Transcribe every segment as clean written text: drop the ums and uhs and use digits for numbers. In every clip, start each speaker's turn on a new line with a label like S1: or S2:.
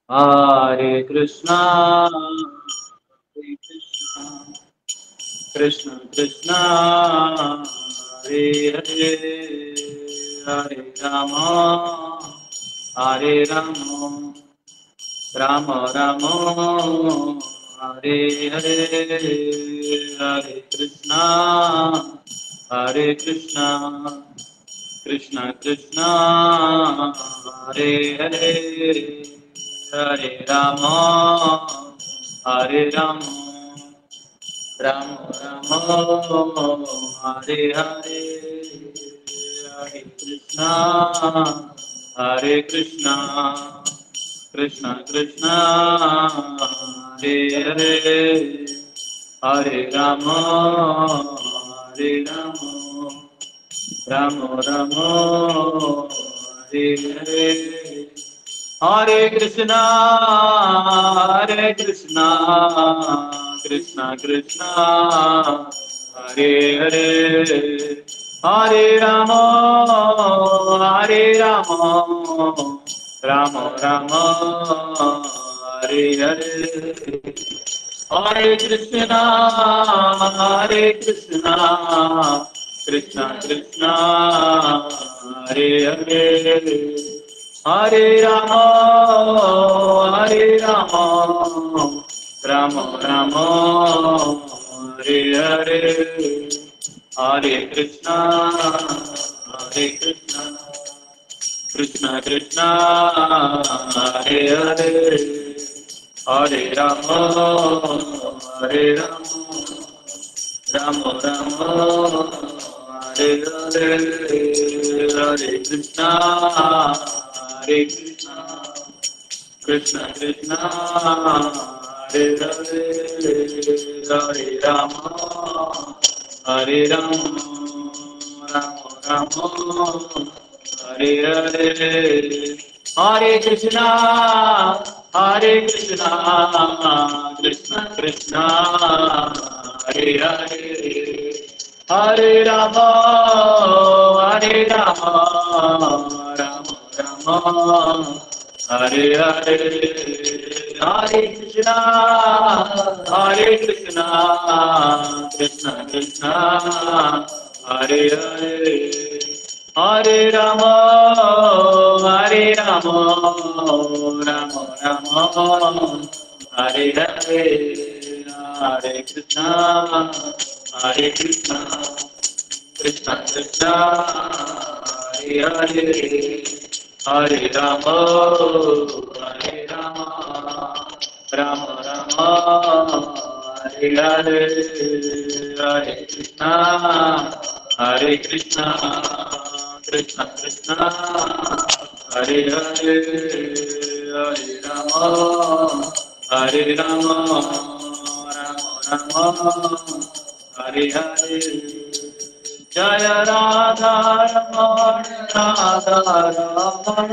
S1: Hare Krishna, Hare Krishna, Krishna Krishna, Hare Hare, Hare Rama, Hare Rama, Rama Rama, Hare Hare, Hare Krishna, Hare Krishna, Krishna Krishna, Hare Hare, Hare Rama, Hare Rama, Rama Rama, Hare Hare, Hare Krishna, Hare Krishna, Krishna Krishna, Hare Hare, Hare Rama, Hare Rama, Rama Rama, Hare Hare, Hare Krishna, Hare Krishna, Krishna Krishna, Hare Hare, Hare Rama, Hare Rama, Rama Rama, Hare Hare, Hare Krishna, Hare Krishna, Krishna Krishna, Hare Hare, Hare Rama, Hare Rama, Rama Rama, Hare Hare, Hare Krishna, Hare Krishna, Krishna Krishna, Hare Hare, Hare Rama, Hare Rama, Rama Rama, Hare Hare, Hare Krishna, Hare Krishna, Krishna Krishna, Hare Hare, Hare Rama, Hare Rama, Rama Rama, Hare Hare, Hare Krishna, Hare Krishna, Krishna Krishna, Hare Hare, Hare Rama, Hare Rama, Rama Rama, Hare Hare, Hare Krishna, Hare Krishna, Krishna Krishna, Hare Hare, Hare Rama, Hare Rama, Rama Rama, Hare Hare, Hare Krishna, Hare Krishna, Krishna Krishna, Hare Hare, Hare Rama, Hare Rama, Rama Rama, Hare Hare, Hare Krishna, Hare Krishna, Krishna Krishna, Hare Hare, Hare Rama, Hare Rama, Rama Rama, Hare Hare, Jaya Radha Raman, Radha Raman,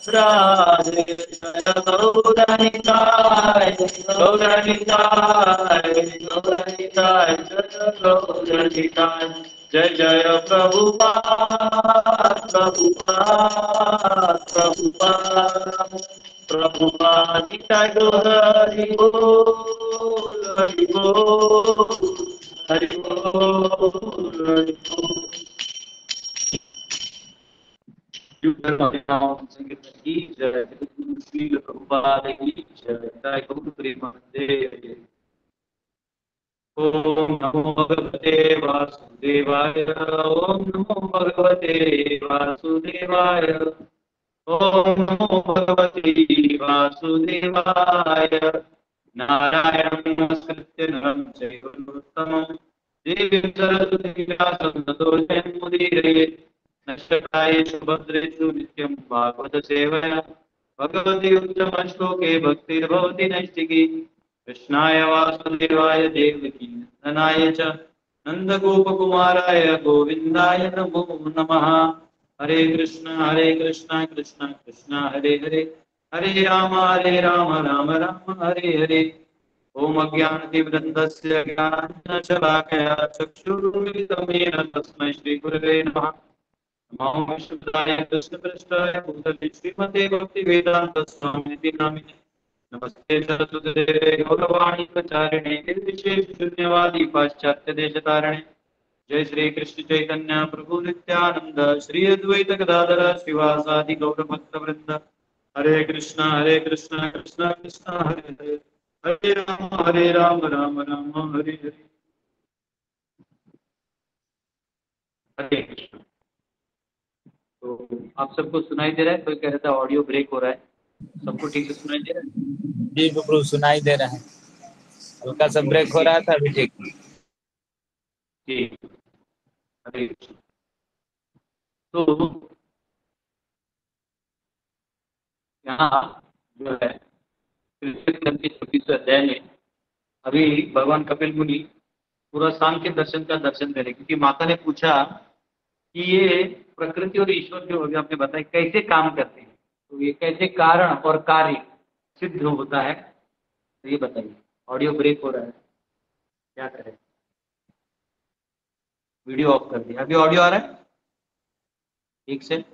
S1: Radhe Jaya Gauranitai, Gauranitai, Gauranitai, Jaya Gauranitai, Jai Jaya Prabhupada, Prabhupada, Prabhupada, Prabhupada, Jai Hari Bol, Hari Bol, Hari Bol, Hari Bol. संगीत की जय, श्री प्रभुपाद की जय, जय गौर प्रेमानंदे। ओम नमो भगवते वासुदेवाय, ओम नमो भगवते वासुदेवाय, ओम नमो भगवते वासुदेवाय, नारायणं नमस्कृत्य नरं चैव नरोत्तमं, देवीं सरस्वतीं व्यासं ततो जयमुदीरयेत्। नक्षत्रायेषु भद्रेषु नित्यं भागवत सेवया भगवति उत्तमश्लोके भक्तिर्भवति नैष्टिकी। कृष्णाय वासुदेवाय देवकी नन्दनाय च नन्दगोपकुमाराय गोविन्दाय नमो नमः। हरे कृष्ण कृष्ण कृष्ण हरे हरे, हरे राम राम राम हरे हरे। ओम अज्ञानतिमिरन्धस्य ज्ञानाञ्जनशलाकया चक्षुरुन्मिलितं येन तस्मै श्रीगुरवे नमः। नमो विष्णुपदाय कृष्णपृष्ठाय भूतले श्रीमते भक्तिवेदान्तस्वामिनिति नामिने नमस्ते सरस्वते गौरवाणी प्रचारिणे निर्विशेष शून्यवादी पाश्चात्य देश तारिणे जय श्री कृष्ण चैतन्य प्रभु नित्यानंद श्री अद्वैत गदाधर शिवासादि गौर भक्त वृंद हरे कृष्ण कृष्ण कृष्ण हरे हरे राम राम राम हरे हरे। हरे कृष्ण। तो आप सबको सुनाई दे रहा है? कोई कह रहा था ऑडियो ब्रेक हो रहा है, सबको ठीक से सुनाई दे रहा है?
S2: जी प्रभु सुनाई दे रहा है, हल्का सा ब्रेक हो रहा था, अभी ठीक।
S1: ठीक। हरे कृष्ण। तो यहाँ जो है 26वें अध्याय में अभी भगवान कपिल मुनि पूरा सांख्य दर्शन का दर्शन करें, क्योंकि माता ने पूछा कि ये प्रकृति और ईश्वर जो अभी आपने बताया कैसे काम करते हैं, तो ये कैसे कारण और कार्य सिद्ध होता है, तो ये बताइए। ऑडियो ब्रेक हो रहा है, क्या करें? वीडियो ऑफ कर दिया, अभी ऑडियो आ रहा है ठीक से?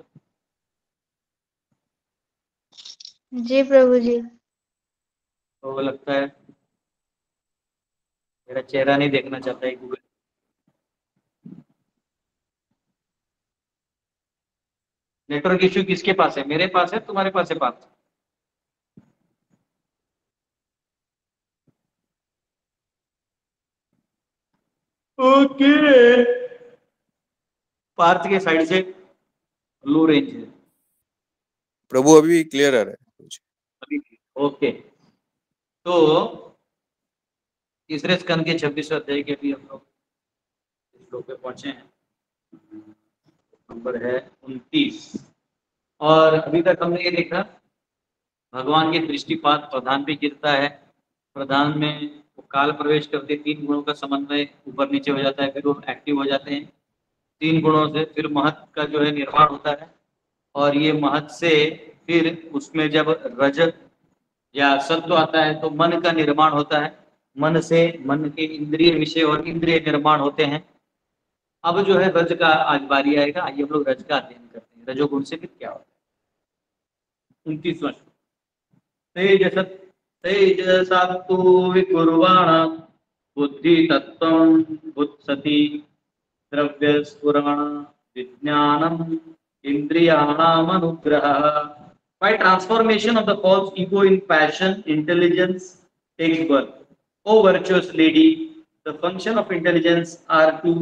S3: जी प्रभु जी।
S1: तो लगता है मेरा चेहरा नहीं देखना चाहता है गूगल। नेटवर्क इश्यू किसके पास है? मेरे पास है, तुम्हारे पास है? पास ओके। पार्थ के साइड से लो रेंज है
S4: प्रभु, अभी क्लियर आ रहा है
S1: अभी। ओके, तो तीसरे स्कंद के 26वें अध्याय के भी हम लोग इस श्लोक पे पहुंचे हैं, नंबर है 29। और अभी तक हमने ये देखा भगवान की दृष्टिपात प्रधान पे गिरता है, प्रधान में वो काल प्रवेश करते, 3 गुणों का समन्वय ऊपर नीचे हो जाता है, फिर वो एक्टिव हो जाते हैं 3 गुणों से, फिर महत का जो है निर्माण होता है, और ये महत से फिर उसमें जब रज या सत्व आता है तो मन का निर्माण होता है, मन से मन के इंद्रिय विषय और इंद्रिय निर्माण होते हैं। अब जो है रज का आज बारी आएगा, आइए हम लोग रज का अध्ययन करते हैं, रजोगुण से फिर क्या होता है। 29वां तेजसात्तु विकुर्वाण बुद्धि तत्त्वं बुत्सति द्रव्य स्फुरण विज्ञानम इंद्रियाणामनुग्रहः। By transformation of the false ego in passion, intelligence takes birth. O virtuous lady, the function of intelligence are to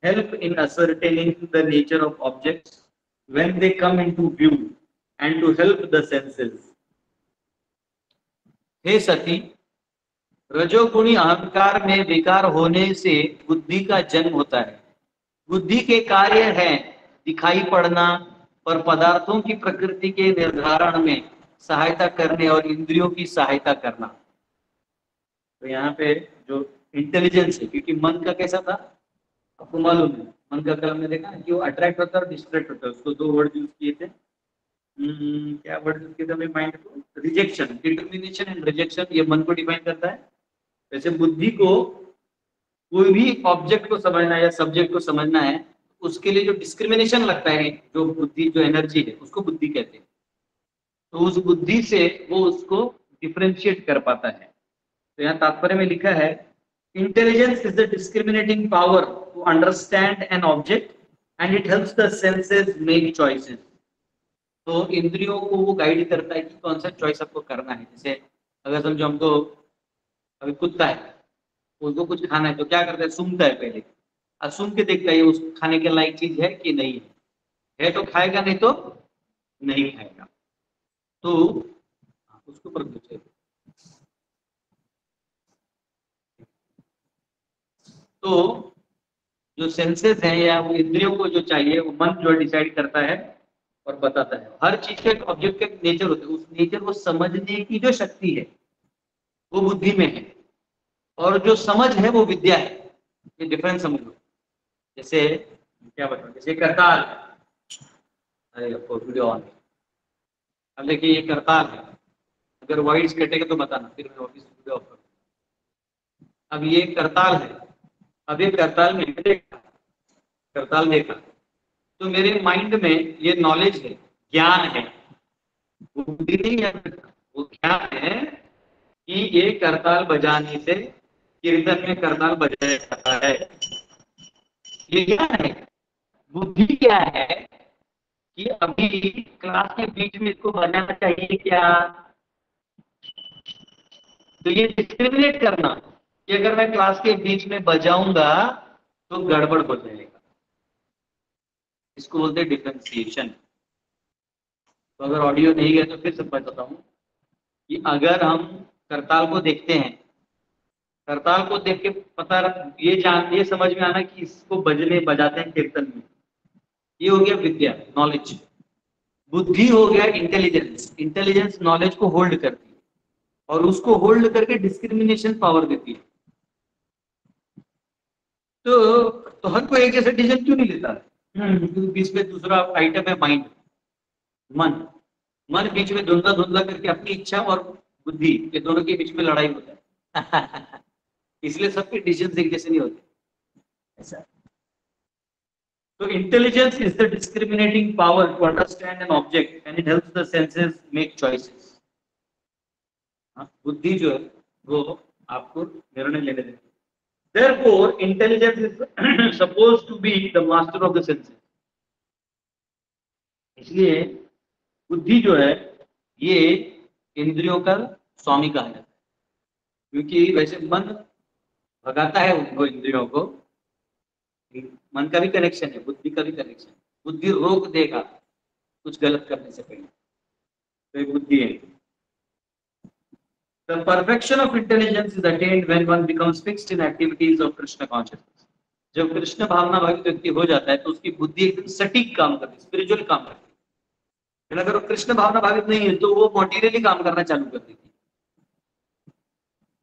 S1: help in ascertaining the nature of objects when they come into view and to help the senses. हे सती, रजोगुणी अहंकार में विकार होने से बुद्धि का जन्म होता है। बुद्धि के कार्य है दिखाई पड़ना और पदार्थों की प्रकृति के निर्धारण में सहायता करने और इंद्रियों की सहायता करना। तो यहाँ पे जो इंटेलिजेंस है, क्योंकि मन का कैसा था आपको मालूम है, मन का कल हमने देखा कि वो अट्रैक्ट होता है और डिस्ट्रैक्ट होता है, उसको 2 वर्ड यूज किए थे। क्या वर्ड यूज किए थे माइंड को? रिजेक्शन, डिटर्मिनेशन एंड रिजेक्शन, ये मन को डिफाइन करता है। वैसे बुद्धि को कोई भी ऑब्जेक्ट को समझना है या सब्जेक्ट को समझना है, उसके लिए जो डिस्क्रिमिनेशन लगता है, जो बुद्धि, जो एनर्जी है, उसको बुद्धि कहते हैं। तो उस बुद्धि से वो उसको डिफरेंशिएट कर पाता है। तो यहाँ तात्पर्य में लिखा है intelligence is the discriminating power to understand an object and it helps the senses make choices. तो इंद्रियों को वो गाइड करता है कि कौन सा चॉइस आपको करना है। जैसे अगर समझो हमको अभी कुत्ता है, उसको कुछ खाना है तो क्या करता है? सूंघता है पहले, और सूंघ के देखता है उस खाने के लायक चीज है कि नहीं है तो खाएगा, नहीं तो नहीं खाएगा। तो उसके ऊपर पूछे, तो जो सेंसेस हैं या वो इंद्रियों को जो चाहिए वो मन जो डिसाइड करता है और बताता है। हर चीज के ऑब्जेक्ट का नेचर होता है, उस नेचर को समझने की जो शक्ति है वो बुद्धि में है, और जो समझ है वो विद्या है। ये डिफरेंस समझ लो। जैसे क्या बताओ, जैसे करताल, अरे वीडियो ऑन। अब देखिए ये करताल है, अगर वॉइस कटेगा तो बताना, फिर मैं ऑफिस वीडियो ऑफ करूँ। अब ये करताल है, अब ये करताल में करताल देखा तो मेरे माइंड में ये नॉलेज है, ज्ञान है, वो बुद्धि नहीं है, वो ज्ञान है कि ये करताल बजाने से कीर्तन में करताल बजाया जाता है। ये क्या है? बुद्धि क्या है कि अभी क्लास के बीच में इसको बजाना चाहिए क्या? तो ये डिस्क्रिमिनेट करना कि अगर मैं क्लास के बीच में बजाऊंगा तो गड़बड़ हो जाएगा, इसको बोलते हैं डिफरेंशिएशन। तो अगर ऑडियो नहीं गया तो फिर से बताता हूँ कि अगर हम करताल को देखते हैं, करताल को देख के पता ये समझ में आना कि इसको बजाते हैं कीर्तन में, ये हो गया विद्या, नॉलेज। बुद्धि हो गया इंटेलिजेंस, इंटेलिजेंस नॉलेज को होल्ड करती है और उसको होल्ड करके डिस्क्रिमिनेशन पावर देती है। तो हर कोई एक जैसे डिसीजन क्यों नहीं लेता? क्योंकि बीच में दूसरा आइटम है माइंड, मन। मन बीच में धुंधला धुंधला करके अपनी इच्छा और बुद्धि ये दोनों के बीच में लड़ाई होता है। इसलिए सबके डिसीजन एक जैसे नहीं होते ऐसा। So intelligence is the discriminating power to understand an object and it helps the senses make choices. बुद्धि जो है वो आपको निर्णय लेने देती है। Therefore, intelligence is supposed to be the master of the senses. इसलिए बुद्धि जो है ये इंद्रियों का स्वामी कहा जाता है, क्योंकि वैसे मन भगाता है उनको, इंद्रियों को। मन का भी कनेक्शन है, बुद्धि का भी कनेक्शन है। बुद्धि रोक देगा कुछ गलत करने से पहले, तो ये बुद्धि है। The perfection of intelligence is attained when one becomes fixed in activities of Krishna consciousness. जब कृष्ण भावना भावित व्यक्ति हो जाता है तो उसकी बुद्धि एकदम सटीक काम करती है, स्पिरिचुअल काम करती है। अगर वो कृष्ण भावना भावित नहीं है तो वो मॉटीरियली काम करना चालू कर देती है।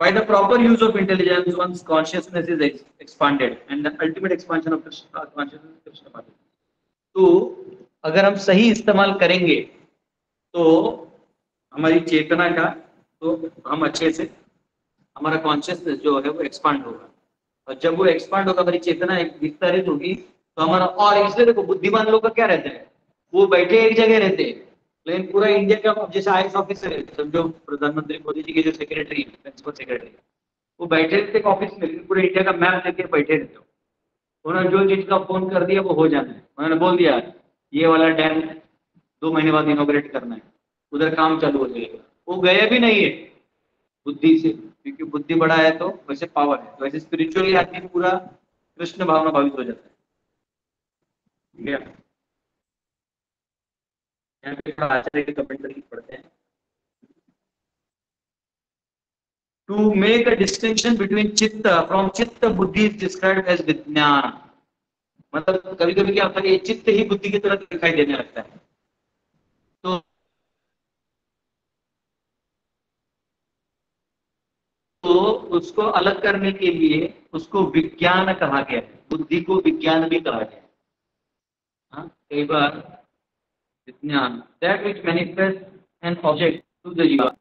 S1: By the proper use of intelligence, one's consciousness is expanded, and the ultimate expansion of Krishna consciousness is Krishna consciousness. तो अगर हम सही इस्तेमाल करेंगे तो हमारी चेतना का, तो हम अच्छे से हमारा कॉन्शियसनेस जो है वो एक्सपांड होगा, और जब वो एक्सपांड होगा, हमारी चेतना एक विस्तारित होगी, तो हमारा, और इसलिए देखो बुद्धिमान लोग का क्या रहता है, वो बैठे एक जगह रहते हैं लेकिन पूरा इंडिया का, जैसे IAS ऑफिसर है, समझो प्रधानमंत्री मोदी जी के जो सेक्रेटरी है, प्रिंसिपल सेक्रेटरी, वो बैठे रहते हैं ऑफिस में, लेकिन पूरे इंडिया का मैप लेके बैठे रहते हो। उन्होंने जो चीज का फोन कर दिया वो हो जाना है। उन्होंने बोल दिया ये वाला डैम 2 महीने बाद इनोग्रेट करना है, उधर काम चालू हो जाएगा। वो गया भी नहीं है बुद्धि से, क्योंकि बुद्धि बड़ा है तो वैसे पावर है, तो वैसे स्पिरिचुअली आदमी पूरा कृष्ण भावना भावित हो जाता है। ठीक है, यहाँ पे आचार्य के कमेंट करके पढ़ते हैं। To make a distinction between chitta from chitta, buddhi is described as विज्ञान। मतलब कभी कभी क्या होता है, ये चित्त ही बुद्धि की तरह दिखाई देने लगता है, तो उसको अलग करने के लिए उसको विज्ञान कहा गया है, बुद्धि को विज्ञान भी कहा गया है। हाँ, कई बार विज्ञान, that which manifest an object to the jiva,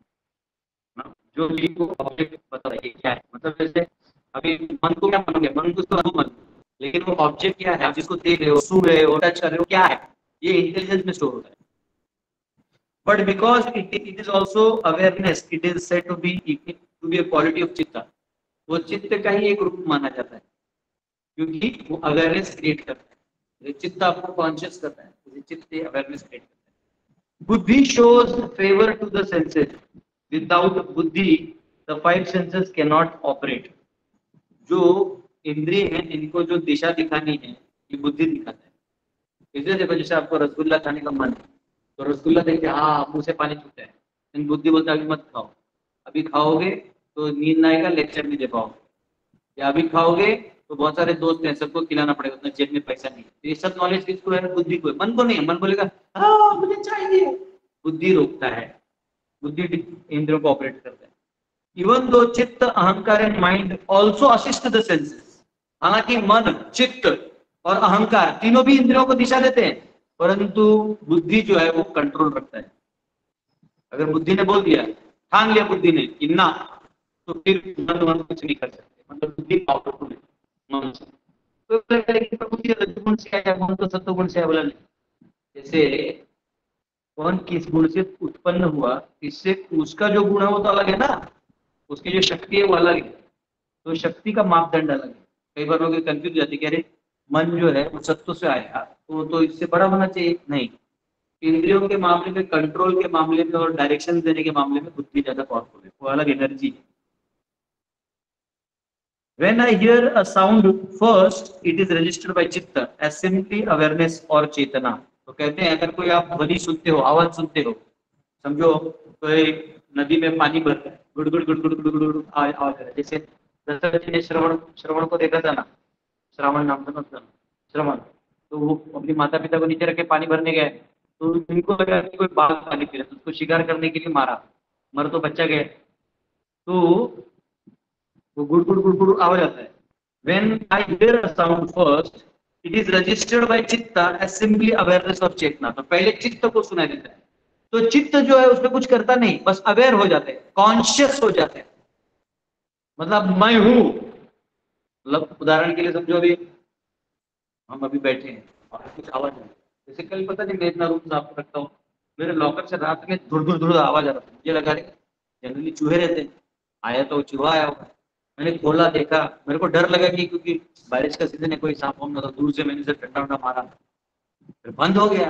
S1: जो जीव को ऑब्जेक्ट बता है क्या है। मतलब जैसे अभी मन को क्या मानोगे, मन को तो मन, लेकिन वो ऑब्जेक्ट क्या है, आप जिसको देख रहे हो, छू रहे हो, टच कर रहे हो, क्या है, ये इंटेलिजेंस में स्टोर होता है। But because it is also awareness, it is said to be a quality of चित्ता, वो चित्त का ही एक रूप माना जाता है, क्योंकि वो अवेयरनेस क्रिएट करता है। चित्त आपको कॉन्शियस करता है, चित्त अवेयरनेस क्रिएट करता है। Buddhi shows favour to the senses, without buddhi the 5 senses can not operate. जो इंद्रिय हैं, इनको जो दिशा दिखानी है, ये बुद्धि दिखाता है। इसलिए देखो, जैसे आपको रसगुल्ला खाने का मन है, तो रसगुल्ला देख के हाँ मुंह से पानी छूटता है, लेकिन बुद्धि बोलता है अभी मत खाओ, अभी खाओगे तो नींद ना आएगा, लेक्चर नहीं दे पाओगे, या अभी खाओगे तो बहुत सारे दोस्त हैं, सबको खिलाना पड़ेगा, उतना जेब में पैसा नहीं। तो ये सब नॉलेज किसको है? बुद्धि को है, मन को नहीं है। मन बोलेगा हाँ मुझे चाहिए, बुद्धि रोकता है, बुद्धि इंद्रियों को ऑपरेट करता है। इवन दो चित्त, अहंकार and mind also assist the senses, हालांकि मन, चित्त और अहंकार तीनों भी इंद्रियों को दिशा देते हैं, परंतु बुद्धि जो है वो कंट्रोल रखता है। अगर बुद्धि ने बोल दिया, ठान लिया बुद्धि ने कि ना, तो फिर मन कुछ नहीं कर सकते, मतलब बुद्धि पावरफुल है मन से। तो लेकिन प्रभु जी रजगुण से है, मन तो सत्वगुण से है, बोला नहीं। जैसे कौन किस गुण से उत्पन्न हुआ, इससे उसका जो गुण है वो तो अलग है ना। उसकी जो शक्ति है वो अलग है। तो शक्ति का मापदंड अलग है। कई बार लोग कंफ्यूज हो जाते हैं कि अरे मन जो है वो सत्व से आया तो इससे बड़ा होना चाहिए। नहीं, इंद्रियों के मामले में, कंट्रोल के मामले में और डायरेक्शन देने के मामले में बुद्धि ज्यादा पावरफुल है, वो अलग एनर्जी है। When I hear a sound first, it is registered by chitta as simply awareness or चेतना। तो कहते हैं अगर कोई आप ध्वनि सुनते हो, आवाज सुनते हो, समझो कोई नदी में पानी भर रहा है, गुड़ गुड़ गुड़ गुड़ गुड़ गुड़ गुड़ आवाज आ रहा है। जैसे दशरथ जी ने श्रवण को देखा था ना, श्रावण नाम था ना उसका, श्रवण। तो वो अपनी माता पिता को नीचे रख के पानी भरने गए, तो उनको लगा कि कोई बाघ पानी पी रहा है, तो उसको शिकार करने के लिए मारा, मर तो बच्चा गया। तो वो गुड़ गुड़ गुड़ गुड़ आवाज आता है। When I hear a sound first, it is registered by चित्ता as simply awareness of चेतना। तो पहले चित्त को सुनाई देता है। तो चित्त जो है उसमें कुछ करता नहीं, बस अवेयर हो जाते हैं, कॉन्शियस हो जाते हैं। मतलब मैं हूं, मतलब उदाहरण के लिए समझो अभी हम अभी बैठे हैं और कुछ आवाज है, जैसे कल पता नहीं मैं इतना रूम साफ रखता हूँ, मेरे लॉकर से रात में धुर धुर धुर आवाज आ रहा था, मुझे लगा जनरली चूहे रहते हैं, आया तो चूहा आया होगा। मैंने खोला, देखा, मेरे को डर लगा कि क्योंकि बारिश का सीजन है, कोई सांप वाम ना, तो दूर से मैंने उसे ठंडा उंडा मारा, फिर बंद हो गया।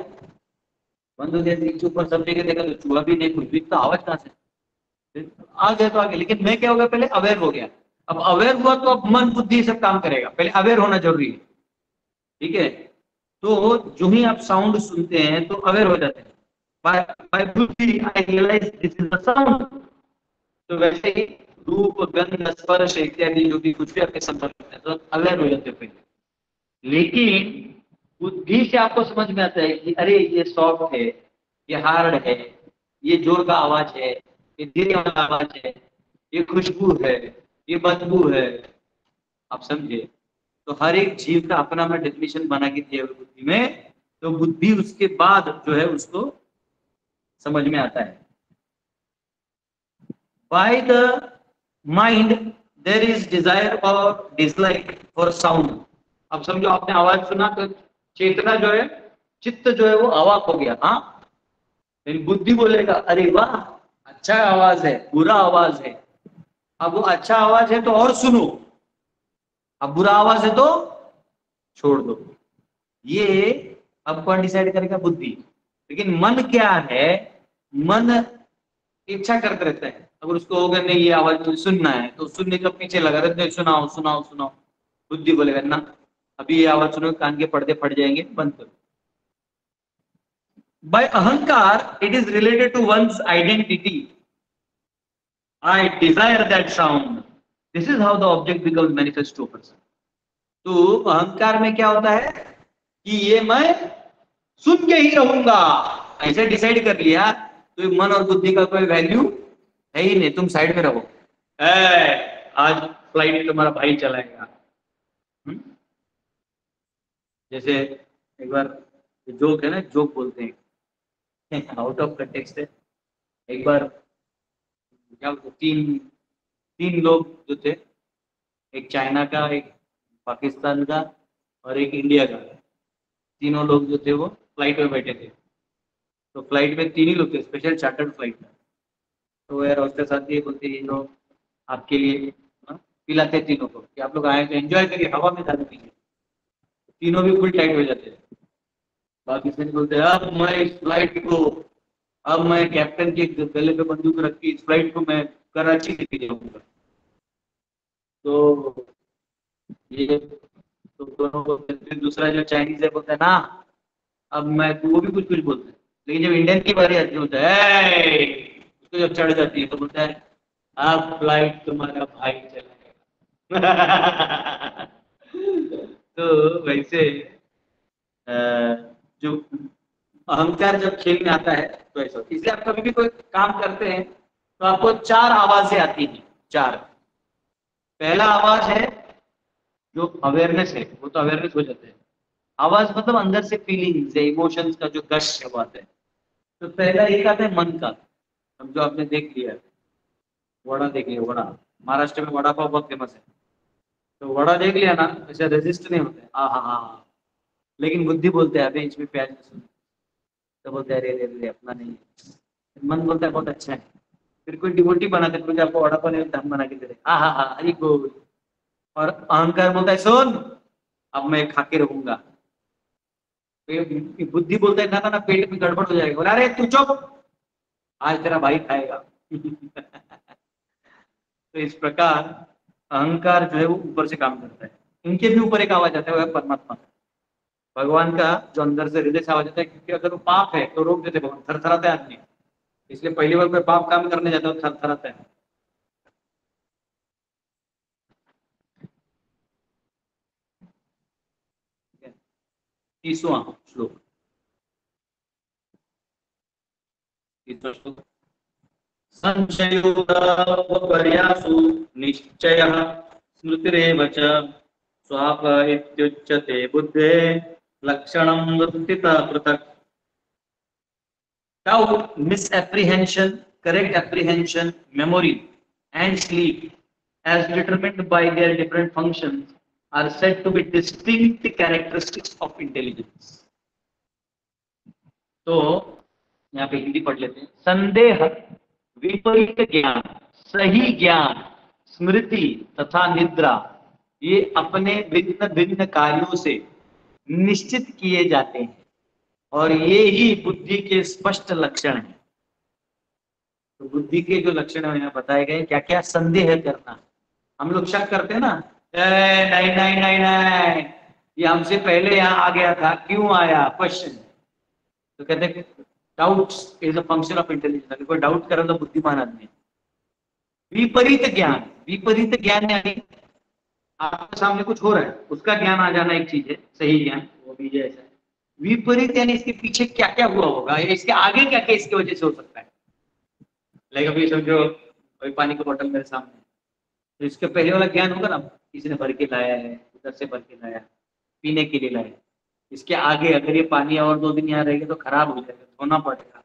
S1: बंद हो गया, नीचे ऊपर सब जगह देखा तो चूहा भी नहीं, कुछ भी, तो आवाज कहाँ से? फिर आ गया तो आ गया, लेकिन मैं क्या हो गया, पहले अवेयर हो गया। अब अवेयर हुआ तो अब मन बुद्धि सब काम करेगा, पहले अवेयर होना जरूरी है। ठीक है, तो जो ही आप साउंड सुनते हैं तो अवेयर हो जाते हैं, by buddhi I realise this is the sound. तो वैसे ही रूप, गंध, स्पर्श इत्यादि जो भी कुछ भी आपके संपर्क में है, तो अवेयर हो जाते हैं पहले। लेकिन बुद्धि से आपको समझ में आता है कि अरे ये सॉफ्ट है, ये हार्ड है, ये जोर का आवाज है, ये धीरे वाला आवाज है, ये खुशबू है, ये बदबू है। आप समझे? तो हर एक जीव का अपना अपना डेफिनेशन बना के दिया बुद्धि में, तो बुद्धि उसके बाद जो है उसको समझ में आता है। By the mind there is desire और डिसलाइक फॉर साउंड। अब समझो आपने आवाज सुना तो चेतना जो है, चित्त जो है वो अवाक हो गया। हाँ, लेकिन बुद्धि बोलेगा अरे वाह अच्छा आवाज है, बुरा आवाज है। अब वो अच्छा आवाज है तो और सुनो, अब बुरा आवाज है तो छोड़ दो। ये अब कौन डिसाइड करेगा? बुद्धि। लेकिन मन क्या है? मन इच्छा करते रहता है, अगर उसको होगा नहीं ये आवाज मुझे सुनना है तो सुनने का पीछे लगा रहता है, सुनाओ सुनाओ सुनाओ। बुद्धि बोलेगा ना, अभी ये आवाज सुनो, कान के पर्दे फट जाएंगे, बंद करो। By ahankar it is related to one's identity. I desire that sound, this is how the object becomes manifest to person. तो अहंकार में क्या होता है कि ये मैं सुन के ही रहूंगा, ऐसे डिसाइड कर लिया, तो मन और बुद्धि का कोई वैल्यू है ही नहीं, तुम साइड में रहो। आज फ्लाइट तुम्हारा भाई चलाएगा। जैसे एक बार जोक है ना, जोक बोलते हैं आउट ऑफ कंटेक्स्ट है। एक बार क्या तीन लोग जो थे, एक चाइना का, एक पाकिस्तान का और एक इंडिया का, तीनों लोग जो थे वो फ्लाइट में बैठे थे। तो फ्लाइट में तीन ही लोग थे, स्पेशल चार्टर्ड फ्लाइट था। तो एयर होस्टेस आती है, बोलती है लोग आपके लिए पिलाते हैं तीनों को कि आप लोग आए तो एंजॉय करिए, हवा में दारू पीजिए। तीनों भी फुल टाइट हो जाते हैं। पाकिस्तानी बोलते हैं अब मैं इस फ्लाइट को, अब मैं कैप्टन के गले पे बंदूक रख के इस फ्लाइट को मैं कराची लेके जाऊंगा। तो ये तो दोनों बोलते हैं, फिर दूसरा जो चाइनीज है बोलता है ना अब मैं, वो भी कुछ कुछ बोलते हैं। लेकिन जब इंडियन की बारी आती है बोलता है, उसको जब चढ़ जाती है तो बोलता है अब फ्लाइट तुम्हारा भाई चलाएगा। तो वैसे जो अहंकार जब खेल में आता है तो ऐसा, इसलिए आप कभी भी कोई काम करते हैं तो आपको चार आवाजें आती हैं। चार, पहला आवाज है जो अवेयरनेस है, वो तो अवेयरनेस हो जाते हैं। आवाज मतलब अंदर से फीलिंग्स है, इमोशंस का जो गश है वो आता है। तो पहला एक आता है मन का, समझो आपने देख लिया वड़ा, देख लिया वड़ा, महाराष्ट्र में वड़ा पाव बहुत फेमस है। तो वड़ा देख लिया ना, ऐसे रेजिस्ट नहीं होते, हाँ हाँ हाँ। लेकिन बुद्धि बोलते हैं अभी इसमें प्याज लहसुन, तो बोलते हैं अरे अरे अरे अपना नहीं है। मन बोलता है बहुत अच्छा है। फिर कोई डिवोटी बनाते, फिर आपको वड़ा पाव हम बना के दे रहे, हाँ हाँ हरी बोल। और अहंकार बोलता है सुन, अब मैं खा के रहूंगा। बुद्धि बोलता है ना ना ना, पेट में गड़बड़ हो जाएगा, बोला अरे तू चुप, आज तेरा भाई खाएगा। तो इस प्रकार अहंकार जो है वो ऊपर से काम करता है। इनके भी ऊपर एक आवाज आता है, वो है परमात्मा। भगवान का जो अंदर से हृदय से आवाज आता है, क्योंकि अगर वो पाप है तो रोक देते भगवान, थरथराता है आदमी। इसलिए पहली बार कोई पाप काम करने जाता है थरथराता है। 30वां श्लोक, 30वां श्लोक। संशयोपर्यासु निश्चयः स्मृतिरेव च स्वाप इत्युच्यते बुद्धे लक्षणं वृत्तितः पृथक्। Doubt, misapprehension, correct apprehension, memory, and sleep, as determined by their different functions, are said to be distinct characteristics of intelligence. तो यहाँ पे हिंदी पढ़ लेते हैं। संदेह, विपरीत ज्ञान, सही ज्ञान, स्मृति तथा निद्रा, ये अपने भिन्न भिन्न कार्यों से निश्चित किए जाते हैं और ये ही बुद्धि के स्पष्ट लक्षण हैं। तो बुद्धि के जो लक्षण है यहाँ बताए गए क्या क्या। संदेह करना, हम लोग शक करते हैं ना, नहीं नहीं नहीं नहीं, ये हमसे पहले यहाँ आ गया था, क्यों आया, क्वेश्चन। तो कहते हैं doubt is a function of intelligence. अगर कोई डाउट करे तो बुद्धिमान आदमी है। विपरीत ज्ञान, विपरीत ज्ञान यानी आपके सामने कुछ हो रहा है, उसका ज्ञान आ जाना एक चीज है, सही ज्ञान वो भी ऐसा है। विपरीत यानी इसके पीछे क्या क्या हुआ होगा, इसके आगे क्या क्या इसकी वजह से हो सकता है। लाइक अभी समझो कोई पानी की बोतल मेरे सामने, तो इसके पहले वाला ज्ञान होगा ना, किसी ने भर के लाया है, उधर से भर के लाया, पीने के लिए लाया। इसके आगे अगर ये पानी और 2 दिन यहाँ रहेगा तो खराब हो जाएगा, धोना पड़ेगा,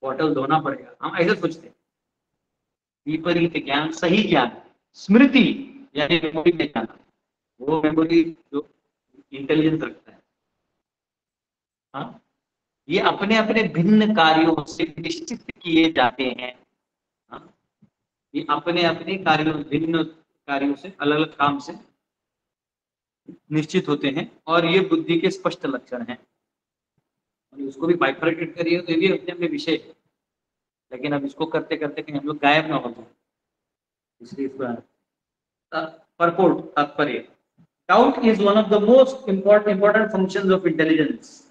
S1: बोतल धोना पड़ेगा, हम ऐसे सोचते हैं। विपरीत ज्ञान, सही ज्ञान, स्मृति यानी मेमोरी में जाना, वो मेमोरी जो इंटेलिजेंस रखता है। हाँ, ये अपने अपने भिन्न कार्यों से निश्चित किए जाते हैं। हाँ, ये अपने अपने कार्यों, भिन्न कार्यों से, अलग अलग काम से निश्चित होते हैं और ये बुद्धि के स्पष्ट लक्षण हैं। और उसको भी बाइफरकेट करिए तो ये भी अपने अपने विषय है, लेकिन अब इसको करते करते कहीं हम लोग गायब ना हो जाए, इसलिए इसका परपोर्ट, तात्पर्य। Doubt is one of the most important functions of intelligence.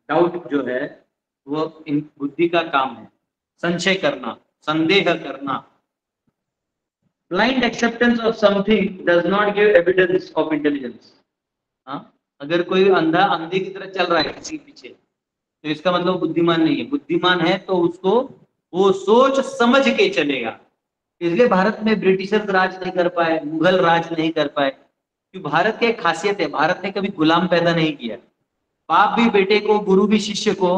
S1: Doubt जो है वो बुद्धि का काम है, संशय करना, संदेह करना। Blind acceptance of something does not give evidence of intelligence. अगर कोई अंधा अंधे की तरह चल रहा है किसी के पीछे, तो इसका मतलब बुद्धिमान नहीं है। बुद्धिमान है तो उसको वो सोच समझ के चलेगा। इसलिए भारत में ब्रिटिशर्स राज नहीं कर पाए, मुगल राज नहीं कर पाए, क्योंकि भारत की एक खासियत है, भारत ने कभी गुलाम पैदा नहीं किया। बाप भी बेटे को, गुरु भी शिष्य को,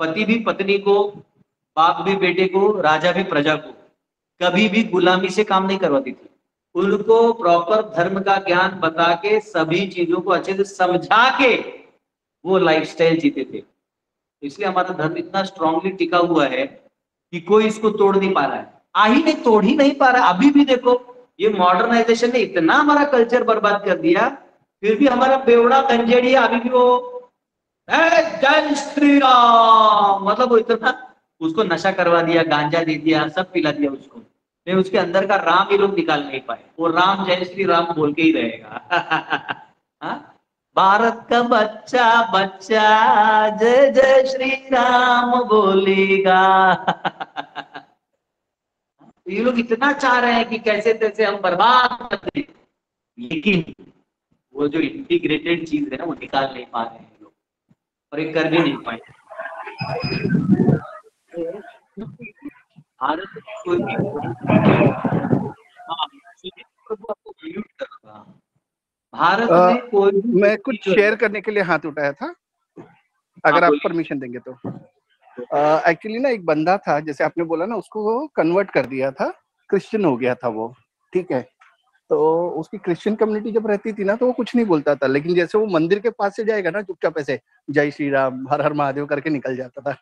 S1: पति भी पत्नी को, बाप भी बेटे को, राजा भी प्रजा को, कभी भी गुलामी से काम नहीं करवाती थी। उनको प्रॉपर धर्म का ज्ञान बता के, सभी चीजों को अच्छे से समझा के वो लाइफस्टाइल जीते थे। इसलिए हमारा धर्म इतना स्ट्रांगली टिका हुआ है कि कोई इसको तोड़ नहीं पा रहा है। ही नहीं, तोड़ ही नहीं पा रहा। अभी भी देखो, ये मॉडर्नाइजेशन ने इतना हमारा कल्चर बर्बाद कर दिया, फिर भी हमारा बेवड़ा गंजेड़िया अभी भी वो जय श्री राम, मतलब वो इतना उसको नशा करवा दिया, गांजा दे दिया, सब पिला दिया उसको, लेकिन उसके अंदर का राम ये लोग निकाल नहीं पाए। वो राम जय श्री राम बोल के ही रहेगा। भारत का बच्चा बच्चा जय जय श्री राम बोलेगा। ये लोग इतना चाह रहे हैं कि कैसे तैसे हम बर्बाद कर दें, लेकिन वो जो इंटीग्रेटेड चीज है ना वो निकाल नहीं पा रहे हैं लोग, और ये कर भी नहीं पाए। भारत कोई भी भारत में कोई भी
S5: मैं कुछ शेयर करने के लिए हाथ उठाया था, अगर आप परमिशन देंगे तो। एक्चुअली ना एक बंदा था, जैसे आपने बोला ना, उसको कन्वर्ट कर दिया था, क्रिश्चियन हो गया था वो, ठीक है। तो उसकी क्रिश्चियन कम्युनिटी जब रहती थी ना तो वो कुछ नहीं बोलता था, लेकिन जैसे वो मंदिर के पास से जाएगा ना, चुपचाप ऐसे जय श्री राम हर हर महादेव करके निकल जाता था।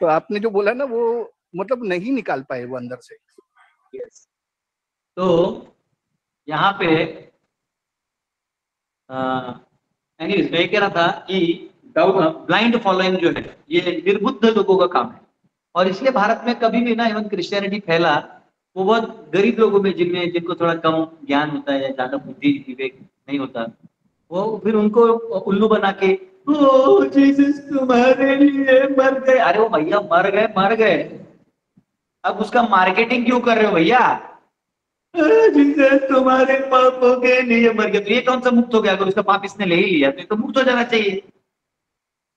S5: तो आपने जो बोला ना वो मतलब नहीं निकाल पाए वो अंदर से।
S1: यस। तो यहाँ पे एनीवेज मैं कह रहा था कि ब्लाइंड फॉलोइंग जो है ये निर्बुद्ध लोगों का काम है, और इसलिए भारत में कभी भी ना इवन क्रिश्चियनिटी फैला वो बहुत गरीब लोगों में, जिनको थोड़ा कम ज्ञान होता है या ज्यादा बुद्धि विवेक नहीं होता, वो फिर उनको उल्लू बना के ओ जीसस तुम्हारे लिए मर गए। अरे वो भैया मर गए मर गए, अब उसका मार्केटिंग क्यों कर रहे हो भैया? जीसस तुम्हारे पापों के लिए मर गया, तो ये कौन सा मुक्त हो गया? अगर उसका पाप इसने ले ही लिया तो ये तो मुक्त हो जाना चाहिए।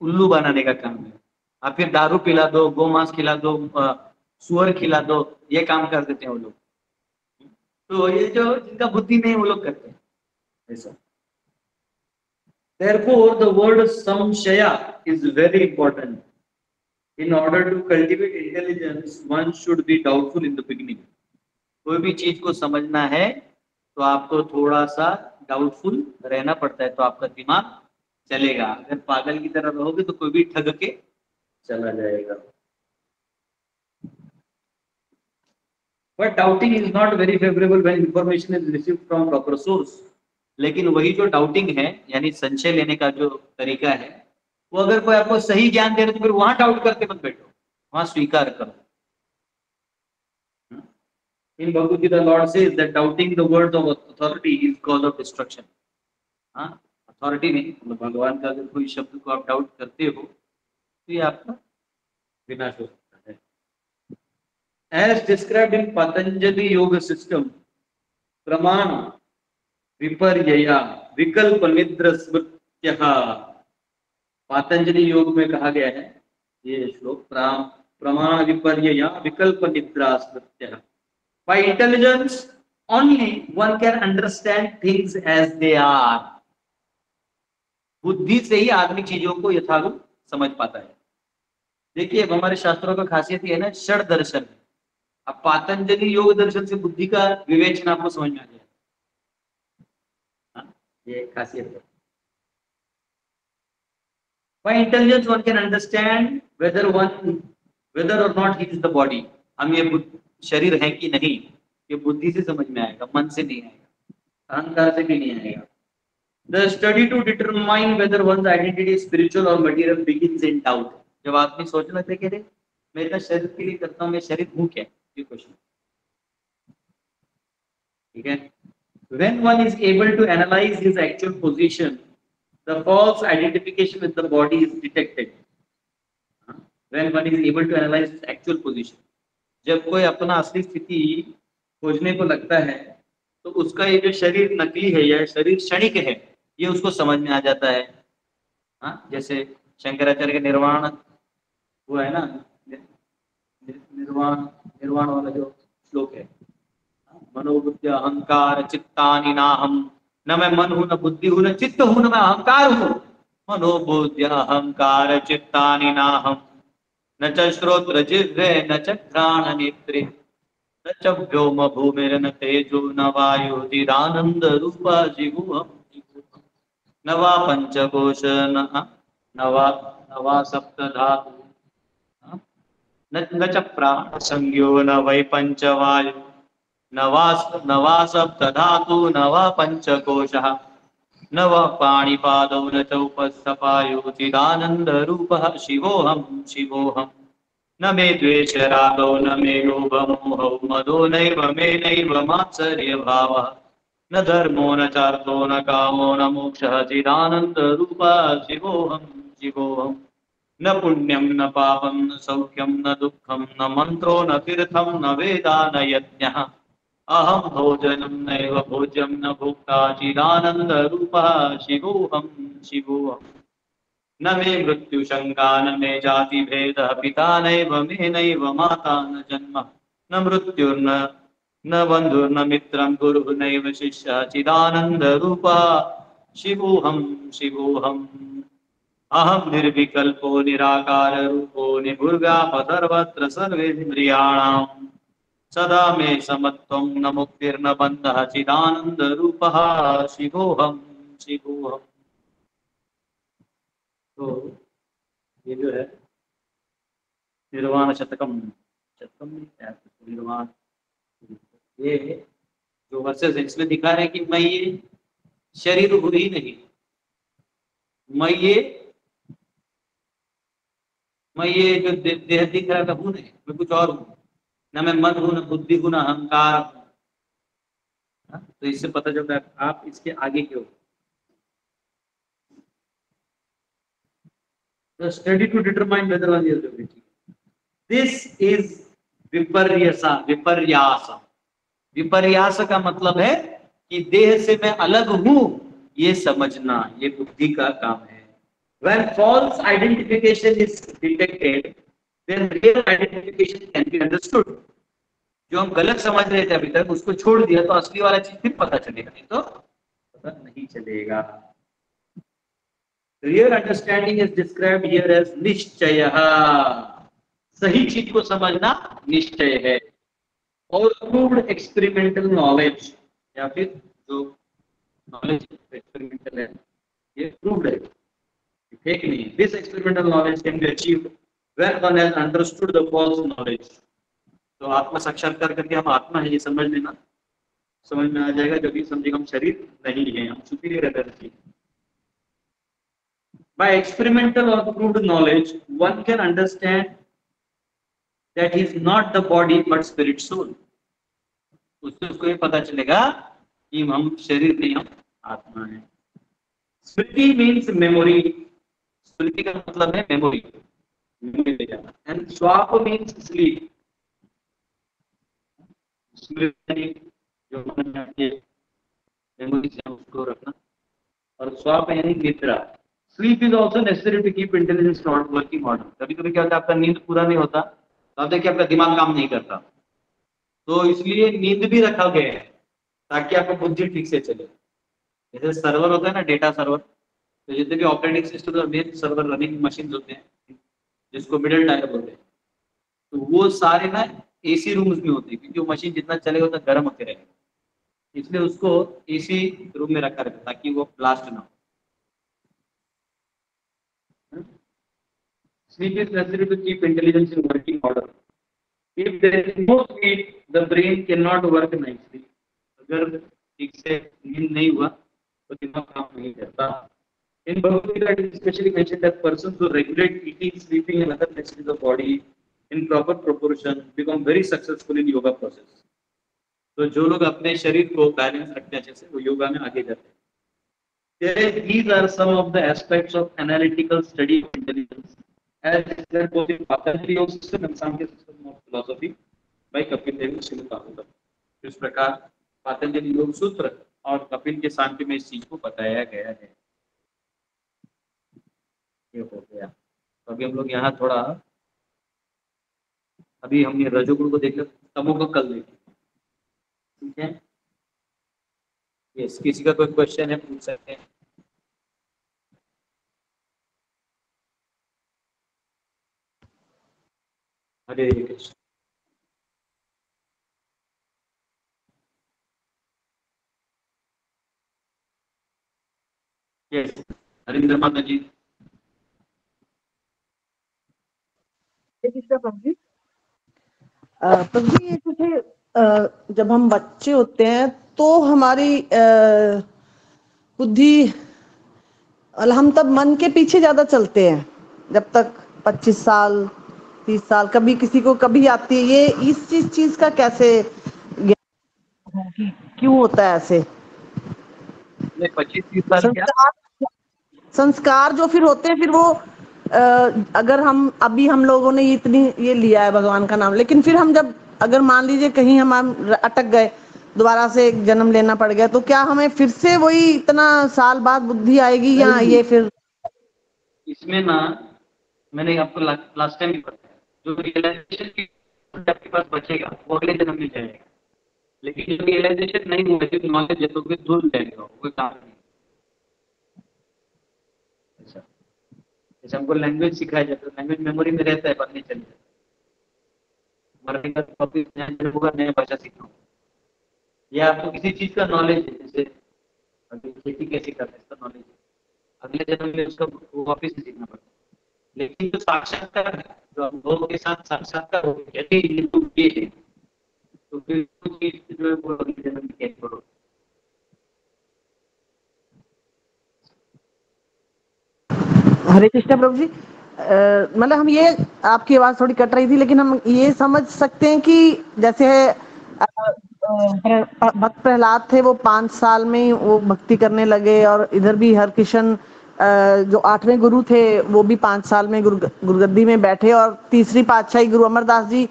S1: उल्लू बनाने का काम है। आप फिर दारू पिला दो, गोमांस खिला दो, सुअर खिला दो, ये काम कर देते हैं वो लोग। तो ये जो जिनका बुद्धि नहीं वो लोग करते हैं ऐसा। Therefore, the word samshaya is very important. In order to cultivate intelligence, one should be doubtful in the beginning. कोई भी चीज को समझना है तो आपको थोड़ा सा डाउटफुल रहना पड़ता है, तो आपका दिमाग चलेगा। अगर पागल की तरह रहोगे तो कोई भी ठग के चला जाएगा। But doubting is not very favorable when information is received from proper source. लेकिन वही जो डाउटिंग है यानी संशय लेने का जो तरीका है, वो अगर कोई आपको सही ज्ञान दे रहे तो फिर वहां डाउट करके मत बैठो, वहां स्वीकार करो। In Bhagavad Gita, Lord says that doubting the word of authority is cause of destruction. हाँ, अथॉरिटी नहीं, मतलब भगवान का अगर कोई शब्द को आप डाउट करते हो तो ये आपका विनाश हो सकता है। As described in Patanjali Yoga system, प्रमाण विपर्यया विकल्प निद्र स्मृत्यः। पातंजलि योग में कहा गया है ये श्लोक, प्रमाण विपर्यया विकल्प निद्रा स्मृत्यः। By intelligence only one can understand things as they are. बुद्धि से ही आदमी चीजों को यथारूप समझ पाता है। देखिए अब हमारे शास्त्रों का खासियत ये है ना, षड दर्शन। अब पातंजलि योग दर्शन से बुद्धि का विवेचन आपको समझ में आ जाए, ये खासियत है। By intelligence one can understand whether or not he is the body. हम ये शरीर है कि नहीं, ये बुद्धि से समझ में आएगा, मन से नहीं आएगा, अहंकार से भी नहीं आएगा। The study to determine whether one's identity is spiritual or material begins in doubt. जब आदमी सोचने लगता है कि अरे मैं इतना शरीर के लिए करता हूँ, मैं शरीर हूँ क्या, ये क्वेश्चन, ठीक है। When one is able to analyze his actual position, the false identification with the body is detected. When one is able to analyze his actual position, जब कोई अपना असली स्थिति खोजने को लगता है तो उसका ये जो शरीर नकली है या शरीर क्षणिक है ये उसको समझ में आ जाता है। हाँ, जैसे शंकराचार्य का निर्वाण हुआ है ना, निर्वाण वाला जो श्लोक है, मनोबुद्धि अहंकार चित्तानि नाहम, न मैं मन हूं न बुद्धि हूं न चित्त हूं न मैं अहंकार हूं। मनोबुद्धि अहंकार चित्तानि नाहम, न च श्रोत्र जिह्वे न च घ्राण नेत्रे, न च व्योम भूमिर्न तेजो न वायुरिरानंद रूप जिगुहम्। न वा पंचकोश न वा सप्त धातु, न च प्राण संज्ञो न वै पंचवायु, न वा सप्त धातु न वा पंचकोशः, न वा पाणिपादौ न च उपस्थपायो चिदानंद रूपः शिवोऽहम् शिवोऽहम्। न मे द्वेष रागौ न मे लोभ मोहौ मदो नैव मे नैव मात्सर्य भावः, न धर्मो न चार्थो न कामो न मोक्षः चिदानंद रूपः शिवोऽहम् शिवोऽहम्। न पुण्यं न पापं न सौख्यं न दुःखं न मंत्रो न तीर्थं न वेदा न यज्ञः, अहं भोजनं नैव भोज्यं न भोक्ता चिदानंद रूपः शिवोऽहम् शिवोऽहम्। न मे मृत्यु शंका न मे जाति भेदः, पिता नैव मे नैव माता न जन्म, न मृत्युर्न न बंधुर्न मित्रं गुरुः नैव शिष्यः चिदानंद रूपः शिवोऽहम् शिवोऽहम्। अहं निर्विकल्पो निराकार रूपो निभुर्व्यापः सर्वत्र सर्वेन्द्रियाणां, सदा मे समत्वं न मुक्तिर्न बन्धः चिदानंद रूपः शिवोऽहम् शिवोऽहम्। तो ये जो है निर्वाण शतकम, शतकम नहीं क्या है, निर्वाण, ये जो वर्सेस इसमें दिखा रहे हैं कि मैं ये शरीर हूँ ही नहीं, मैं ये जो देह दिख रहा था हूँ नहीं, मैं कुछ और हूँ, ना मैं मन हूँ, ना बुद्धि हूँ, ना अहंकार हूँ। हाँ, तो इससे पता चलता है आप इसके आगे क्यों। The study to determine whether one is ability. This is विपर्यसा, विपर्यास। विपर्यास का मतलब है कि देह से मैं अलग हूं, ये समझना, ये बुद्धि का काम है। When false identification is detected, then real identification can be understood. जो हम गलत समझ रहे थे अभी तक, उसको छोड़ दिया तो असली वाला चीज फिर पता चलेगा, नहीं तो पता नहीं चलेगा। Real understanding is described here as निश्चय। सही चीज को समझना निश्चय है। और प्रूव्ड एक्सपेरिमेंटल नॉलेज, या फिर जो नॉलेज एक्सपेरिमेंटल है ये प्रूव्ड है, फेक नहीं। This experimental knowledge can be achieved when one has understood the false knowledge. तो आत्मा साक्षात्कार करके हम आत्मा है ये समझ लेना, समझ में आ जाएगा। जब ये समझेगा हम शरीर नहीं है, हम superior energy. By experimental or proved knowledge, one can understand that he is not the body but spirit soul. उससे उसको ये पता चलेगा कि हम शरीर नहीं, हम आत्मा है। स्मृति मीन्स मेमोरी, स्मृति का मतलब है मेमोरी, मेमोरी ले जाना। एंड स्वाप मीन्स स्लीप, स्मृति जो मन में आती है मेमोरी से उसको रखना। और स्वाप यानी निद्रा। Sleep is also necessary to keep intelligence not working order. कभी कभी क्या होता है आपका नींद पूरा नहीं होता, तो आप देखिए आपका दिमाग काम नहीं करता, तो इसलिए नींद भी रखा गया है ताकि आपकी बुद्धि ठीक से चले। जैसे सर्वर होता है ना, डेटा सर्वर, तो जितने भी ऑपरेटिंग सिस्टम और मेन सर्वर रनिंग मशीन होते हैं जिसको मिडिल टायर बोलते हैं, तो वो सारे ना एसी रूम्स में होते हैं, क्योंकि वो मशीन जितना चलेगा उतना गर्म होते रहेगा, इसलिए उसको एसी रूम में रखा रहता है ताकि वो ब्लास्ट ना हो। Sleep is necessary to keep intelligence in working order. If there is no sleep, the brain cannot work nicely. अगर ठीक से नींद नहीं हुआ तो दिमाग काम नहीं करता। In Bhagavad Gita, it is especially mentioned that persons who regulate eating, sleeping, and other necessities of body in proper proportion become very successful in yoga process. तो जो लोग अपने शरीर को बैलेंस रखते हैं अच्छे से, वो योगा में आगे जाते हैं। These are some of the aspects of analytical study of intelligence, as described both in Patanjali Yoga System and Samkhya System of Philosophy by Kapil Dev and Srila Prabhupada। इस प्रकार पातंजलि योग सूत्र और कपिल के सांख्य में इस चीज को बताया गया है। ये हो गया। तो अभी हम लोग यहाँ थोड़ा, अभी हमने रजोगुण को देखा, तमो को कल देखें, ठीक है। यस, किसी का कोई क्वेश्चन है पूछ सकते हैं। हरे कृष्ण। यस, हरिंद्र माता जी।
S6: प्रभु जी, ये जैसे जब हम बच्चे होते हैं तो हमारी बुद्धि, हम तब मन के पीछे ज्यादा चलते हैं, जब तक 25 साल 30 साल कभी किसी को कभी आती है। ये इस चीज का कैसे ज्ञान कि क्यों होता है ऐसे?
S1: 25-30 साल क्या
S6: संस्कार जो फिर होते हैं, फिर वो अगर हम लोगों ने ये लिया है भगवान का नाम, लेकिन फिर हम जब अगर मान लीजिए कहीं हम अटक गए, दोबारा से एक जन्म लेना पड़ गया, तो क्या हमें फिर से वही इतना साल बाद बुद्धि आएगी या ये फिर?
S1: इसमें ना मैंने आपको लास्ट टाइम भी बताया, जो रियलाइजेशन की आपके पास बचेगा वो अगले जन्म में जाएगा, लेकिन जो रियलाइजेशन नहीं हुआ, जो नॉलेज है तो फिर दूर जाएगा, कोई काम नहीं। अच्छा, जैसे हमको लैंग्वेज सिखाया जाता है, लैंग्वेज मेमोरी में रहता है, पढ़ने चले जाता है, मरने का टॉपिक होगा, नया भाषा सीखना, या आपको किसी चीज का नॉलेज है, जैसे अभी खेती कैसे करना है इसका नॉलेज है, अगले जन्म में उसका वापिस सीखना पड़ता है। लेकिन जो साक्षात्कार है, जो अनुभव के साथ साक्षात्कार हो कहते हैं ये तो ये है, तो फिर कुछ चीज जो है वो अगले जन्म में कैसे करो।
S6: हरे कृष्ण प्रभु जी। मतलब हम ये, आपकी आवाज थोड़ी कट रही थी, लेकिन हम ये समझ सकते हैं कि जैसे भक्त प्रहलाद थे, वो 5 साल में ही वो भक्ति करने लगे, और इधर भी हरकिशन जो 8वें गुरु थे वो भी 5 साल में गुरुगद्दी में बैठे, और तीसरी पातशाही गुरु अमरदास जी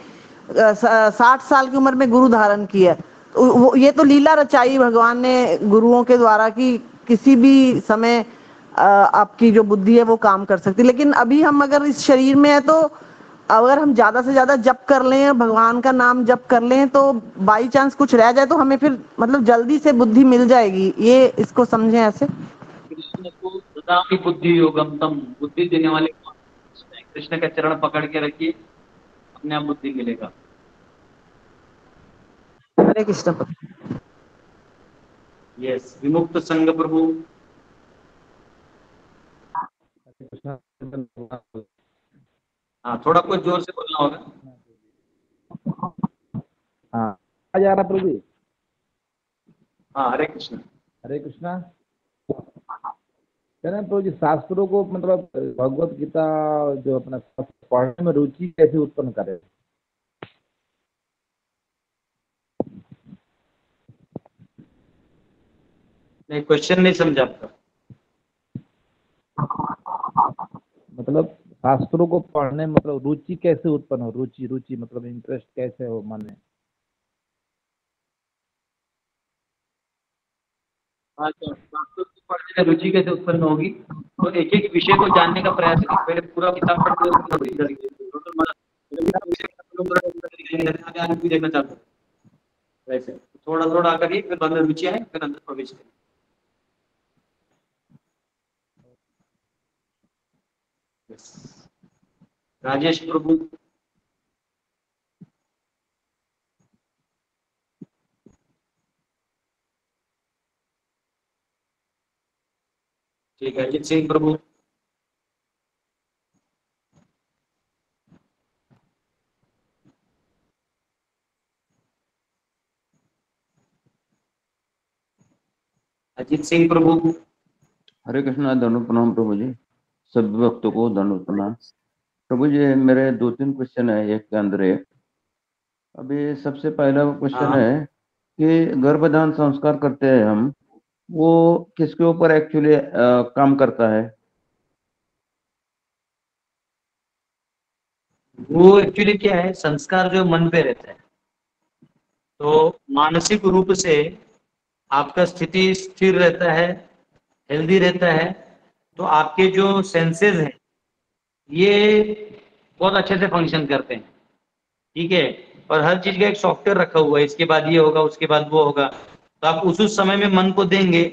S6: 60 साल की उम्र में गुरु धारण किया। तो ये तो लीला रचाई भगवान ने गुरुओं के द्वारा कि किसी भी समय आपकी जो बुद्धि है वो काम कर सकती है। लेकिन अभी हम अगर इस शरीर में है, तो अगर हम ज्यादा से ज्यादा जप कर लें, भगवान का नाम जप कर लें, तो बाई चांस कुछ रह जाए तो हमें फिर मतलब जल्दी से बुद्धि मिल जाएगी, ये इसको समझें ऐसे।
S1: कृष्ण को ददामि बुद्धि योगम तम, बुद्धि देने वाले कौन? कृष्ण है। कृष्ण का चरण पकड़ के रखिए, अपने आप बुद्धि मिलेगा।
S6: हरे कृष्ण प्रभु।
S1: यस, विमुक्त संघ प्रभु। हाँ, थोड़ा कुछ जोर से बोलना होगा।
S7: हाँ, आ जा रहा प्रभु जी।
S1: हाँ, हरे कृष्ण।
S7: हरे कृष्णा। कह रहे हैं प्रभु जी, शास्त्रों को मतलब भगवत गीता जो अपना पढ़ने में रुचि कैसे उत्पन्न करे?
S1: नहीं, क्वेश्चन नहीं समझा आपका।
S7: मतलब शास्त्रों को पढ़ने मतलब रुचि कैसे उत्पन्न हो? रुचि रुचि मतलब इंटरेस्ट कैसे हो मन में?
S1: अच्छा, शास्त्रों को पढ़ने में रुचि कैसे उत्पन्न होगी? तो एक एक विषय को जानने का प्रयास करें। पहले पूरा किताब पढ़ते हो, आगे भी देखना चाहते हो वैसे थोड़ा थोड़ा करिए, फिर अंदर रुचि आए, फिर अंदर प्रवेश करें। राजेश प्रभु। ठीक है, अजीत सिंह प्रभु। अजीत सिंह प्रभु।
S8: हरे कृष्णा, धन्यवाद प्रणाम प्रभु जी, सभी भक्तों को धन्यवाद प्रणाम। प्रभु जी, मेरे 2-3 क्वेश्चन है, एक के अंदर एक। अभी सबसे पहला क्वेश्चन
S1: हाँ।
S8: है कि गर्भधान संस्कार करते हैं हम, वो किसके ऊपर एक्चुअली काम करता है?
S1: वो एक्चुअली क्या है, संस्कार जो मन पे रहता है, तो मानसिक रूप से आपका स्थिति स्थिर रहता है, हेल्दी रहता है, तो आपके जो सेंसेस हैं ये बहुत अच्छे से फंक्शन करते हैं। ठीक है, और हर चीज का एक सॉफ्टवेयर रखा हुआ है, इसके बाद ये होगा, उसके बाद वो होगा, तो आप उस समय में मन को देंगे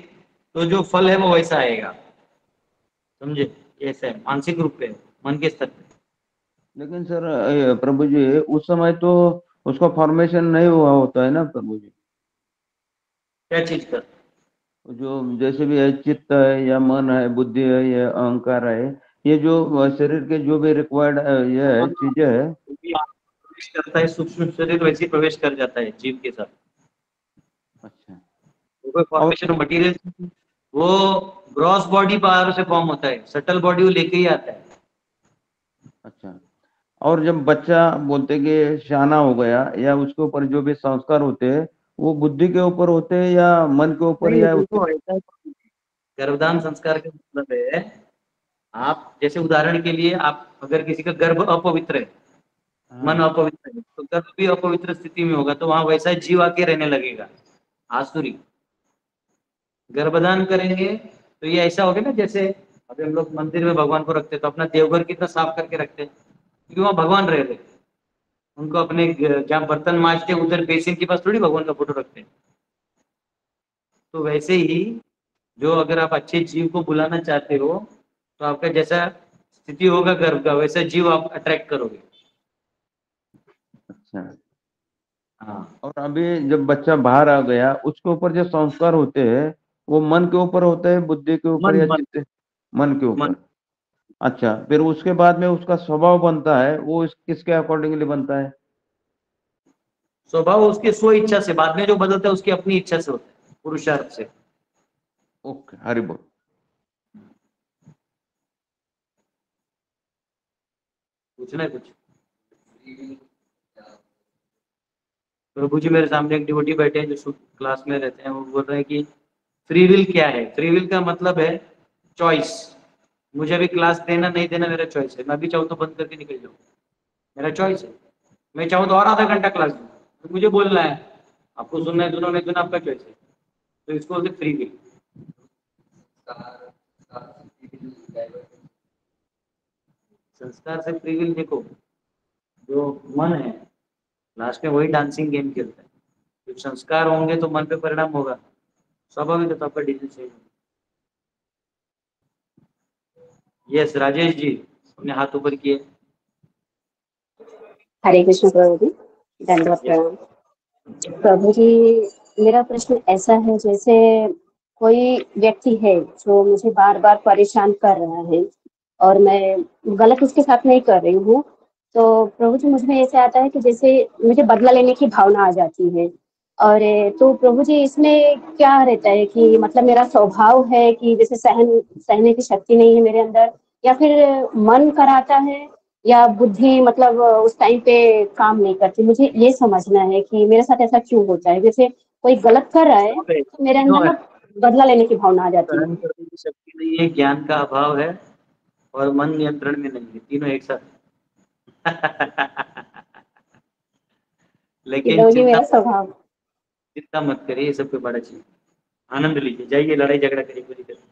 S1: तो जो फल है वो वैसा आएगा। समझे? ऐसा है मानसिक रूप पे, मन के स्तर पे।
S8: लेकिन सर प्रभु जी, उस समय तो उसका फॉर्मेशन नहीं हुआ होता है ना प्रभु जी?
S1: क्या चीज का?
S8: जो जैसे भी है, चित्त है या मन है, बुद्धि है या अहंकार है, ये जो शरीर के जो भी रिक्वायर्ड ये है चीजें है,
S1: प्रवेश करता है, सूक्ष्म शरीर वैसे ही प्रवेश कर जाता है जीव के साथ।
S8: अच्छा।
S1: वो कोई फॉर्मेशन मटेरियल, वो ग्रॉस बॉडी बाहर से फॉर्म होता है, सटल बॉडी वो लेके ही आता है।
S8: अच्छा, और जब बच्चा बोलते कि शाना हो गया, या उसके ऊपर जो भी संस्कार होते हैं वो बुद्धि के ऊपर होते हैं या मन के ऊपर,
S1: नहीं,
S8: या
S1: देखो
S8: उसके?
S1: ऐसा है, गर्भधान संस्कार का मतलब है, आप जैसे उदाहरण के लिए, आप अगर किसी का गर्भ अपवित्र है, मन अपवित्र है, तो गर्भ भी अपवित्र स्थिति में होगा, तो वहां वैसा जीव आके रहने लगेगा, आसुरी। गर्भदान करेंगे तो ये ऐसा हो गया ना, जैसे अभी हम लोग मंदिर में भगवान को रखते हैं, तो अपना देवघर कितना साफ करके रखते हैं, क्योंकि वहां भगवान रह रहे, उनको अपने जहाँ बर्तन मांजते हैं उधर बेसिन के पास थोड़ी भगवान का फोटो रखते हैं। तो वैसे ही जो अगर आप अच्छे जीव को बुलाना चाहते हो, तो आपका जैसा स्थिति होगा गर्भ का, वैसा जीव आप अट्रैक्ट करोगे।
S8: अच्छा।
S1: हाँ,
S8: और अभी जब बच्चा बाहर आ गया, उसके ऊपर जो संस्कार होते हैं वो मन के ऊपर होते हैं, बुद्धि के ऊपर
S1: मन
S8: या
S1: मन
S8: चित्त? मन के
S1: मन
S8: ऊपर। अच्छा, फिर उसके बाद में उसका स्वभाव बनता है, वो किसके अकॉर्डिंगली बनता है?
S1: स्वभाव उसकी स्व इच्छा से, बाद में जो बदलता है उसकी अपनी इच्छा से होता है, पुरुषार्थ से।
S8: ओके, हरि बोल।
S1: पूछना है कुछ? प्रभु जी मेरे सामने एक डिवोटी बैठे हैं जो क्लास में रहते हैं, वो बोल रहे हैं कि फ्री विल क्या है? फ्री विल का मतलब है चॉइस। मुझे अभी क्लास देना नहीं देना मेरा चॉइस है, मैं अभी चाहूँ तो बंद करके निकल जाऊँ, मेरा चॉइस है। मैं चाहूँ तो और आधा घंटा क्लास दूँ, तो मुझे बोलना है, आपको सुनना है सुनो, नहीं सुना आपका चॉइस है। तो इसको बोलते फ्री विल। संस्कार से फ्री विल देखो, जो मन है लास्ट में वही डांसिंग गेम खेलता है। जब संस्कार होंगे तो मन पे परिणाम होगा, स्वाभाविक है, तो आपका डिसीजन सही होगा। यस राजेश जी, अपने हाथ ऊपर किए।
S9: हरे कृष्ण प्रभु जी, दंडवत प्रणाम। प्रभु जी, मेरा प्रश्न ऐसा है, जैसे कोई व्यक्ति है जो मुझे बार बार परेशान कर रहा है और मैं गलत उसके साथ नहीं कर रही हूँ, तो प्रभु जी मुझ में ऐसे आता है कि जैसे मुझे बदला लेने की भावना आ जाती है। और तो प्रभु जी इसमें क्या रहता है कि मतलब मेरा स्वभाव है कि जैसे सहने की शक्ति नहीं है मेरे अंदर, या फिर मन कराता है, या बुद्धि मतलब उस टाइम पे काम नहीं करती? मुझे ये समझना है कि मेरे साथ ऐसा क्यों होता है। जैसे कोई गलत कर रहा है तो मेरे अंदर ना बदला लेने की भावना आ जाती है।
S1: सहन करने की शक्ति नहीं है, ज्ञान का अभाव है, और मन नियंत्रण में नहीं है, तीनों एक साथ। लेकिन
S9: प्रभु जी मेरा स्वभाव।
S1: चिंता मत करिए, ये सब कोई बड़ा चीज, आनंद लीजिए, जाइए लड़ाई झगड़ा करिए, कोई दिक्कत नहीं।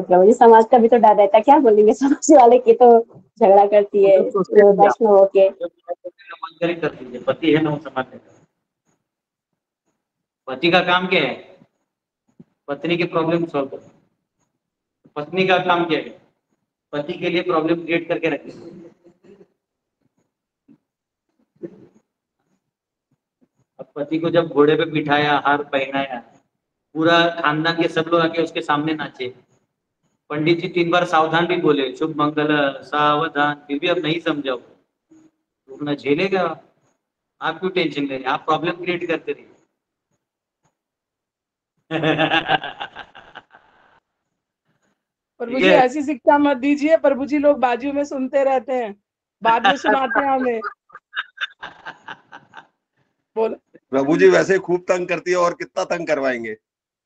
S9: प्रभु जी समाज का भी तो डर रहता है, क्या बोलेंगे समाज वाले की तो झगड़ा करती है
S1: तो सोचते नहीं आप,
S9: वैष्णव होके।
S1: मन करे कर दीजिए, पति है ना वो संभाल लेगा। पति का काम क्या है? पत्नी के प्रॉब्लम सॉल्व करना। पत्नी का काम क्या है? पति के लिए प्रॉब्लम क्रिएट करके रखना। अब पति को जब घोड़े पे बिठाया, हार पहनाया, पूरा खानदान के सब लोग आके उसके सामने नाचे, पंडित जी 3 बार सावधान भी बोले, शुभ मंगल सावधान, फिर भी अब नहीं समझा, तो अपना झेलेगा। आप क्यों टेंशन ले रहे हैं? आप प्रॉब्लम क्रिएट करते रहिए।
S10: प्रभु
S1: ठीक
S10: जी
S1: है।
S10: ऐसी शिक्षा मत दीजिए, प्रभु जी लोग बाजू में सुनते रहते हैं, बाद में सुनाते हैं हमें। बोल।
S4: प्रभु जी वैसे ही खूब तंग करती है, और कितना तंग करवाएंगे।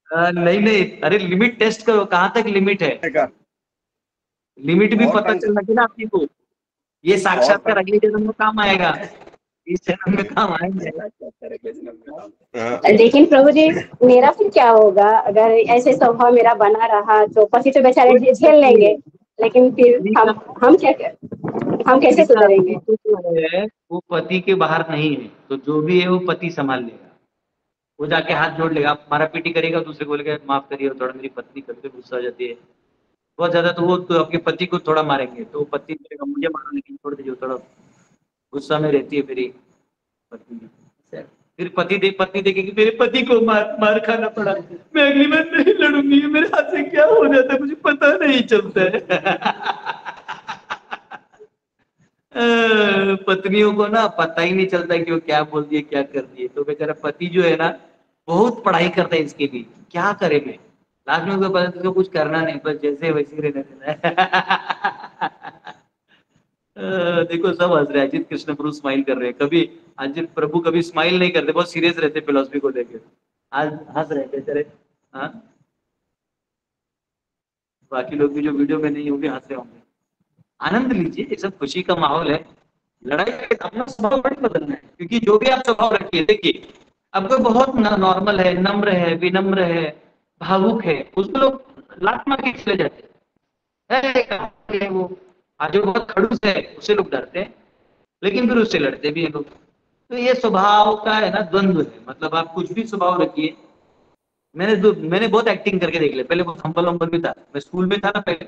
S1: नहीं नहीं, अरे लिमिट टेस्ट करो, कहाँ तक लिमिट है? लिमिट भी
S4: और
S1: पता
S4: तंग
S1: चलना चाहिए ना आपकी को। ये साक्षात्कार अगले जन्म में काम आएगा, इस जन्म में काम आएंगे।
S9: लेकिन प्रभु जी मेरा फिर क्या होगा अगर ऐसे स्वभाव मेरा बना रहा? तो पति तो बेचारे झेल लेंगे, लेकिन फिर हम क्या हम कैसे सुधरेंगे?
S1: है वो पति के बाहर नहीं है, तो जो भी है वो पति संभाल लेगा। वो जाके हाथ जोड़ लेगा, आप मारा पीटी करेगा, दूसरे बोलेगा माफ करिए, थोड़ा मेरी पत्नी कभी गुस्सा आ जाती है बहुत ज्यादा, तो वो तो आपके पति को थोड़ा मारेंगे, तो पति बोलेगा मुझे मारो लेकिन छोड़ दीजिए, थोड़ा गुस्सा में रहती है मेरी पत्नी। फिर पत्नी देखेगी मेरे पति को मार खाना पड़ा, मैं अगली बार नहीं लड़ूंगी, मेरे हाथ से क्या हो जाता है मुझे पता नहीं चलता है। पत्नियों को ना पता ही नहीं चलता कि वो क्या बोल दिए क्या कर दिए, तो बेचारा पति जो है ना बहुत पढ़ाई करता है इसके लिए, क्या करे मैं, लास्ट में पता चलता कुछ करना नहीं, बस जैसे वैसे रहने देना है। देखो सब हंस रहे हैं, अजित कृष्ण प्रभु स्माइल कर रहे हैं, कभी अजित प्रभु कभी स्माइल नहीं करते, बहुत सीरियस रहते फिलोसफी को लेकर, आज हंस रहे बेचारे। हाँ, बाकी लोग भी जो वीडियो में नहीं होंगे हंस रहे होंगे। आनंद लीजिए, ये सब खुशी का माहौल है। लड़ाई अपना स्वभाव बड़ी बदलना है, क्योंकि जो भी आप स्वभाव रखिए, देखिए अब कोई बहुत नॉर्मल है, नम्र है, विनम्र है, भावुक है, उसको लोग लात मार के चले जाते हैं। वो आज जो बहुत खड़ूस है उससे लोग डरते हैं, लेकिन फिर उससे लड़ते भी हैं लोग। तो ये स्वभाव का है ना द्वंद्व है, मतलब आप कुछ भी स्वभाव रखिए। मैंने बहुत एक्टिंग करके देख लिया, पहले बहुत हम्बल वम्बल भी था, मैं स्कूल में था ना पहले,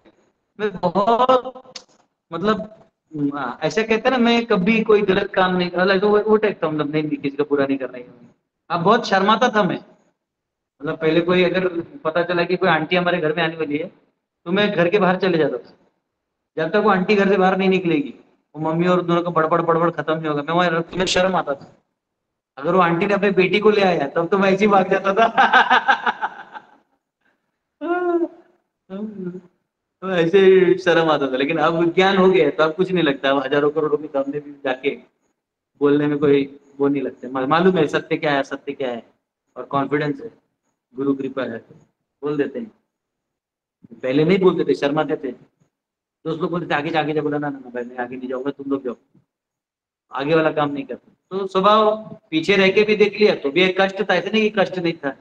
S1: मैं बहुत मतलब ऐसा कहते हैं ना, मैं कभी कोई गलत काम नहीं कर, वो टाइप था, मतलब नहीं किसी का बुरा नहीं करना है। अब बहुत शर्माता था मैं, मतलब पहले कोई अगर पता चला कि कोई आंटी हमारे घर में आने वाली है, तो मैं घर के बाहर चले जाता था। जब तक वो आंटी घर से बाहर नहीं निकलेगी, वो मम्मी और दोनों का बड़बड़ बड़बड़ खत्म नहीं होगा, मैं वहां तुम्हें शर्म आता था। अगर वो आंटी ने अपनी बेटी को ले आया तब तो मैं ऐसे ही भाग जाता था। तो ऐसे ही शर्म आता था। लेकिन अब विज्ञान हो गया है, तो अब कुछ नहीं लगता। अब हजारों करोड़ों के सामने भी जाके बोलने में कोई वो नहीं लगता। मालूम है सत्य क्या है, सत्य क्या है, और कॉन्फिडेंस है, गुरु कृपा है, तो बोल देते हैं। पहले नहीं बोलते थे, शर्माते थे। दोस्त लोग बोलते थे आगे जाके, बोला ना ना ना भाई मैं आगे नहीं जाऊंगा, तुम लोग जाओ, आगे वाला काम नहीं करता। तो स्वभाव पीछे रह के भी देख लिया तो भी एक कष्ट था, ऐसे नहीं कि कष्ट नहीं था।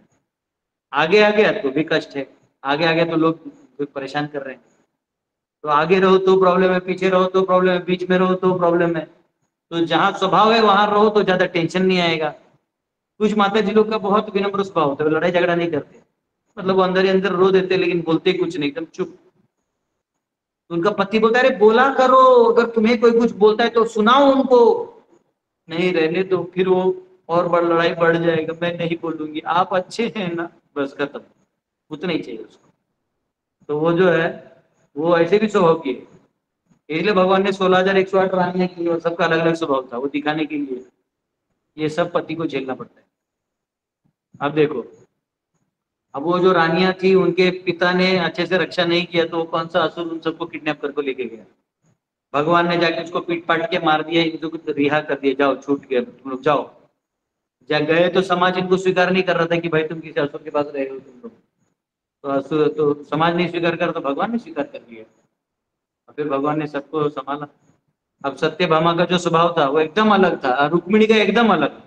S1: आगे आ गया तो भी कष्ट है, आगे आ गया तो लोग परेशान कर रहे हैं। तो आगे रहो तो प्रॉब्लम है, पीछे रहो तो प्रॉब्लम है, बीच में रहो तो प्रॉब्लम है। तो जहाँ स्वभाव है वहां रहो तो ज्यादा टेंशन नहीं आएगा। कुछ माता जी लोग का बहुत विनम्र स्वभाव होता है, लड़ाई झगड़ा नहीं करते, मतलब वो अंदर ही अंदर रो देते लेकिन बोलते कुछ नहीं, एकदम चुप। तो उनका पति बोलता है अरे बोला करो, अगर तुम्हें कोई कुछ बोलता है तो सुनाओ उनको। नहीं रहने दो, फिर वो और बड़ लड़ाई बढ़ जाएगा, मैं नहीं बोलूंगी, आप अच्छे हैं ना, बस खत्म। उतना ही चाहिए उसको। तो वो जो है वो ऐसे भी स्वभाव की है। इसलिए भगवान ने 16,108 रानियां की और सबका अलग अलग स्वभाव था, वो दिखाने के लिए ये सब पति को झेलना पड़ता है। अब देखो, अब वो जो रानियां थी उनके पिता ने अच्छे से रक्षा नहीं किया तो कौन सा असुर उन सबको किडनैप करके लेके गया। भगवान ने जाके उसको पीट पाट के मार दिया, इनको कुछ रिहा कर दिया, जाओ छूट गया, तुम लोग जाओ। जब गए तो समाज इनको स्वीकार नहीं कर रहा था कि भाई तुम किसी असुर के पास रहे हो तुम लोग। तो असुर तो समाज नहीं स्वीकार कर, तो भगवान ने स्वीकार कर लिया और फिर भगवान ने सबको संभाला। अब सत्यभामा का जो स्वभाव था वो एकदम अलग था, रुक्मिणी का एकदम अलग।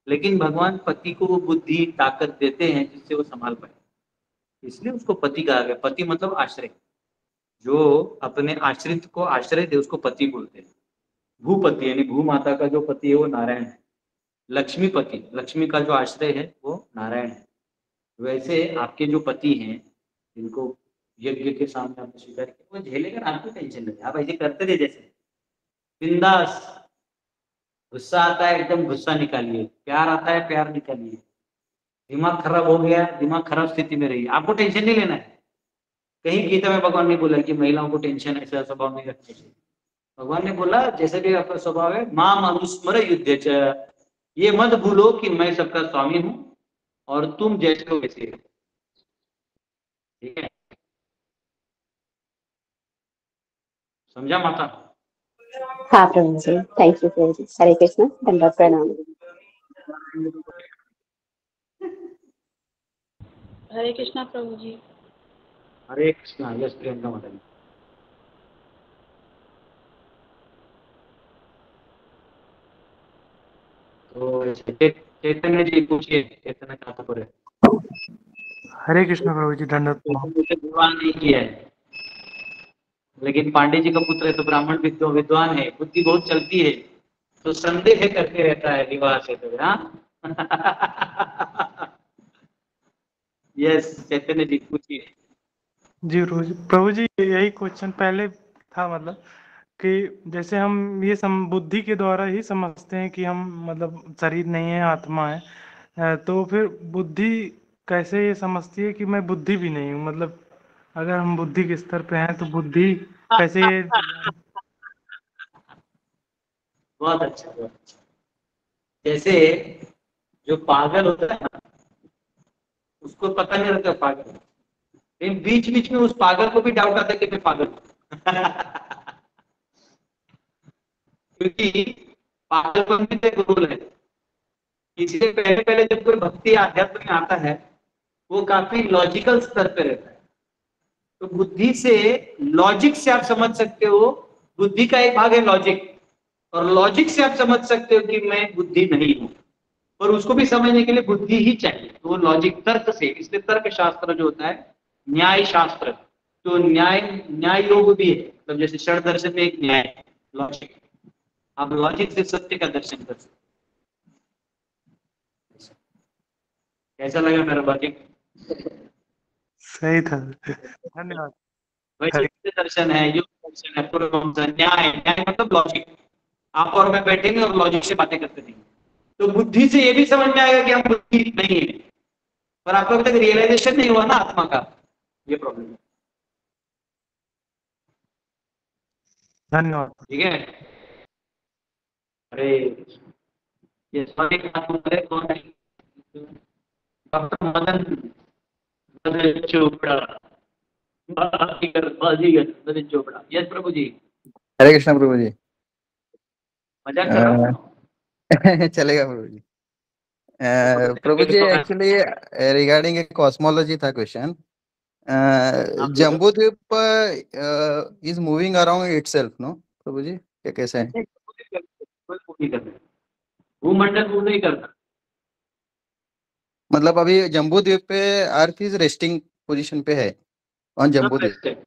S1: लेकिन भगवान पति को वो बुद्धि ताकत देते हैं जिससे वो संभाल पाए, इसलिए उसको पति कहा गया। पति मतलब आश्रय, जो अपने आश्रित को आश्रय दे उसको पति बोलते हैं। भूपति यानी भू माता का जो पति है वो नारायण है। लक्ष्मीपति, लक्ष्मी का जो आश्रय है वो नारायण है। वैसे आपके जो पति हैं जिनको यज्ञ के सामने आपने स्वीकार किया, वो झेलेगा ना, आपको टेंशन नहीं, आप ऐसे करते रहे जैसे बिंदास। गुस्सा आता है एकदम गुस्सा निकालिए, प्यार आता है प्यार निकालिए, दिमाग खराब हो गया दिमाग खराब स्थिति में रहिए, आपको टेंशन नहीं लेना है। कहीं गीता में भगवान ने बोला कि महिलाओं को टेंशन ऐसा स्वभाव नहीं रखना चाहिए। भगवान ने बोला जैसे भी आपका स्वभाव है, माम अनुस्मर युद्ध च, ये मत भूलो कि मैं सबका स्वामी हूं और तुम जैसे हो वैसे हो। ठीक है, समझा माता?
S9: हाँ प्रभु जी, थैंक यू प्रभु जी। हरे कृष्ण, दंडवत प्रणाम।
S11: हरे कृष्णा प्रभु जी।
S1: हरे कृष्णा। यस प्रियंका माता जी। तो चैतन्य जी पूछिए, चैतन्य कहाँ पर है?
S12: हरे कृष्ण प्रभु जी, दंडवत प्रणाम।
S1: विद्वान नहीं किया है, लेकिन पांडे जी का पुत्र है तो ब्राह्मण विद्वान है, बुद्धि बहुत चलती है, तो संदेह करते रहता है विवाह से। तो हाँ यस चैतन्य जी पूछिए।
S12: जी प्रभु जी यही क्वेश्चन पहले था, मतलब कि जैसे हम ये बुद्धि के द्वारा ही समझते हैं कि हम मतलब शरीर नहीं है आत्मा है, तो फिर बुद्धि कैसे ये समझती है कि मैं बुद्धि भी नहीं हूँ? मतलब अगर हम बुद्धि के स्तर पे हैं तो बुद्धि कैसे
S1: बहुत अच्छा, बहुत अच्छा। जैसे जो पागल होता है ना उसको पता नहीं रहता पागल, लेकिन बीच बीच में उस पागल को भी डाउट आता है कि मैं पागल हूं। क्योंकि पागलपन में एक रूल है, इसलिए पहले पहले जब कोई भक्ति आध्यात्म में आता है वो काफी लॉजिकल स्तर पे रहता है। तो बुद्धि से, लॉजिक से आप समझ सकते हो, बुद्धि का एक भाग है लॉजिक, और लॉजिक से आप समझ सकते हो कि मैं बुद्धि नहीं हूं, और उसको भी समझने के लिए बुद्धि ही चाहिए। तो वो लॉजिक तर्क से, इसलिए तर्क शास्त्र जो होता है न्याय शास्त्र, तो न्याय योग भी है, मतलब जैसे षड दर्शन में एक न्याय है, लॉजिक। आप लॉजिक से सत्य का दर्शन कर सकते। कैसा लगा मेरा लॉजिक?
S12: सही था, धन्यवाद।
S1: वैसे दर्शन है, योग दर्शन है, पूर्व न्याय, न्याय मतलब लॉजिक। आप और मैं बैठेंगे और लॉजिक से बातें करते रहेंगे, तो बुद्धि से ये भी समझ में आएगा कि हम बुद्धि नहीं है, पर आपको अभी तक रियलाइजेशन नहीं हुआ ना आत्मा का, ये प्रॉब्लम है।
S12: धन्यवाद।
S1: ठीक है। अरे ये सभी कौन है? डॉक्टर मदन मदन चोपड़ा, बाजीगर मदन चोपड़ा। यस प्रभु जी।
S13: हरे कृष्ण प्रभु जी।
S1: मजाक कर रहा हूँ।
S13: चलेगा Prabhu ji. Prabhu ji actually regarding a cosmology था question. Jambu Dvipa is moving around itself, no Prabhu ji? क्या कैसा है?
S1: भूमंडल मूव नहीं करता।
S13: मतलब अभी जम्बू द्वीप पे अर्थ इज रेस्टिंग पोजीशन पे है ऑन जम्बू द्वीप,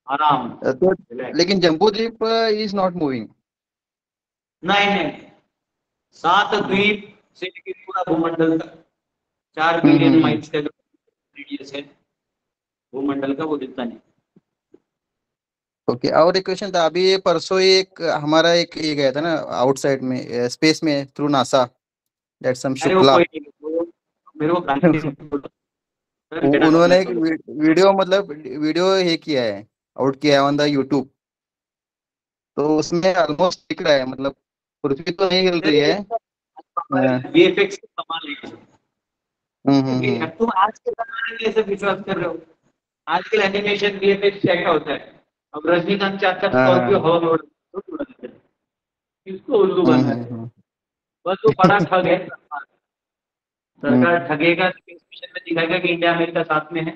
S1: आराम।
S13: तो लेकिन Jambu Dvipa is not moving.
S1: नहीं नहीं, 7 द्वीप से लेकर पूरा भूमंडल तक 4 बिलियन माइल्स का रेडियस है भूमंडल का, वो दिखता नहीं।
S13: ओके, और एक क्वेश्चन था अभी परसों एक हमारा एक ये गया था ना आउटसाइड में स्पेस में थ्रू नासा, दैट सम
S1: अरे वो
S13: शुक्ला।
S1: कोई नहीं, मेरे को
S13: उन्होंने एक वीडियो मतलब वीडियो ये किया है, आउट किया है ऑन द यूट्यूब, तो उसमें ऑलमोस्ट दिख रहा है मतलब पृथ्वी तो नहीं हिल रही है।
S1: वीएफएक्स कमाल है। तुम आज के जमाने में ऐसे विश्वास कर रहे हो? आजकल एनिमेशन वीएफएक्स क्या होता है? अब रजनीकांत चाचा स्कॉर्पियो हवा में उड़ा देते हैं, किसको उल्लू बना है? बस वो बड़ा ठग है। सरकार ठगेगा, स्पेस मिशन में दिखाएगा कि इंडिया अमेरिका साथ में है,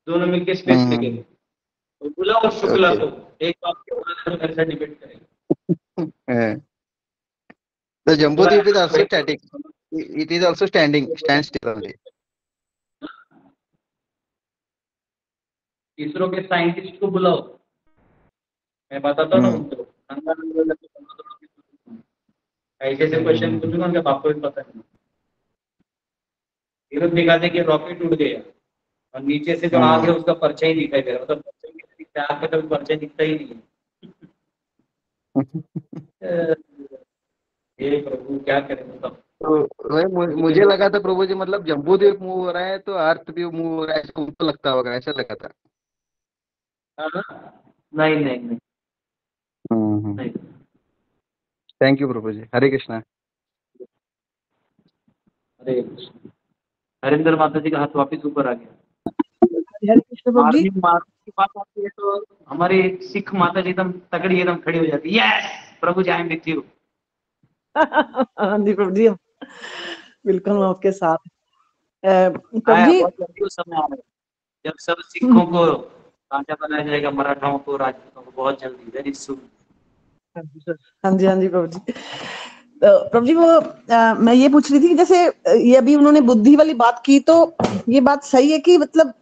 S1: दोनों मिलकर स्पेस पे गए। तो बुलाओ शुक्ला को, एक बात के कैसा डिबेट करेगा।
S13: The Jumbo Deep is also static. It is also stand still only.
S1: ISRO के साइंटिस्ट को बुलाओ, मैं बताता हूँ उनको। ऐसे ऐसे क्वेश्चन पूछूंगा, उनके बाप को भी पता नहीं। फिर दिखाते कि रॉकेट उड़ गया और नीचे से जो आग है उसका परछाई दिखाई दे रहा, मतलब परछाई कैसे दिखता है? आग का कभी परछाई दिखता ही नहीं है। हे प्रभु क्या करें मतलब।
S13: तो मुझे लगा था प्रभु जी मतलब जम्बू द्वीप मूव हो रहा है तो अर्थ भी मूव हो रहा है, ऐसा तो लगता होगा, ऐसा लगा था।
S1: नहीं नहीं नहीं।
S13: थैंक यू प्रभु जी। हरे कृष्णा।
S1: हरे कृष्ण। हरिंदर माता जी का हाथ वापिस ऊपर आ गया।
S6: हरे कृष्ण प्रभु जी।
S1: की बात आती है तो हमारी सिख माता जी एकदम तगड़ी एकदम खड़ी हो जाती है। Yes Prabhu ji I am with you.
S6: हाँ जी प्रभु जी, बिल्कुल मैं आपके साथ। प्रभु जी
S1: बहुत जल्दी उस समय आ रहा है जब सब सिखों को राजा बनाया जाएगा, मराठाओं को राजपूतों को, बहुत जल्दी, वेरी सून।
S6: हाँ जी प्रभु जी। प्रभु जी वो मैं ये पूछ रही थी कि जैसे ये अभी उन्होंने बुद्धि वाली बात की, तो ये बात सही है कि मतलब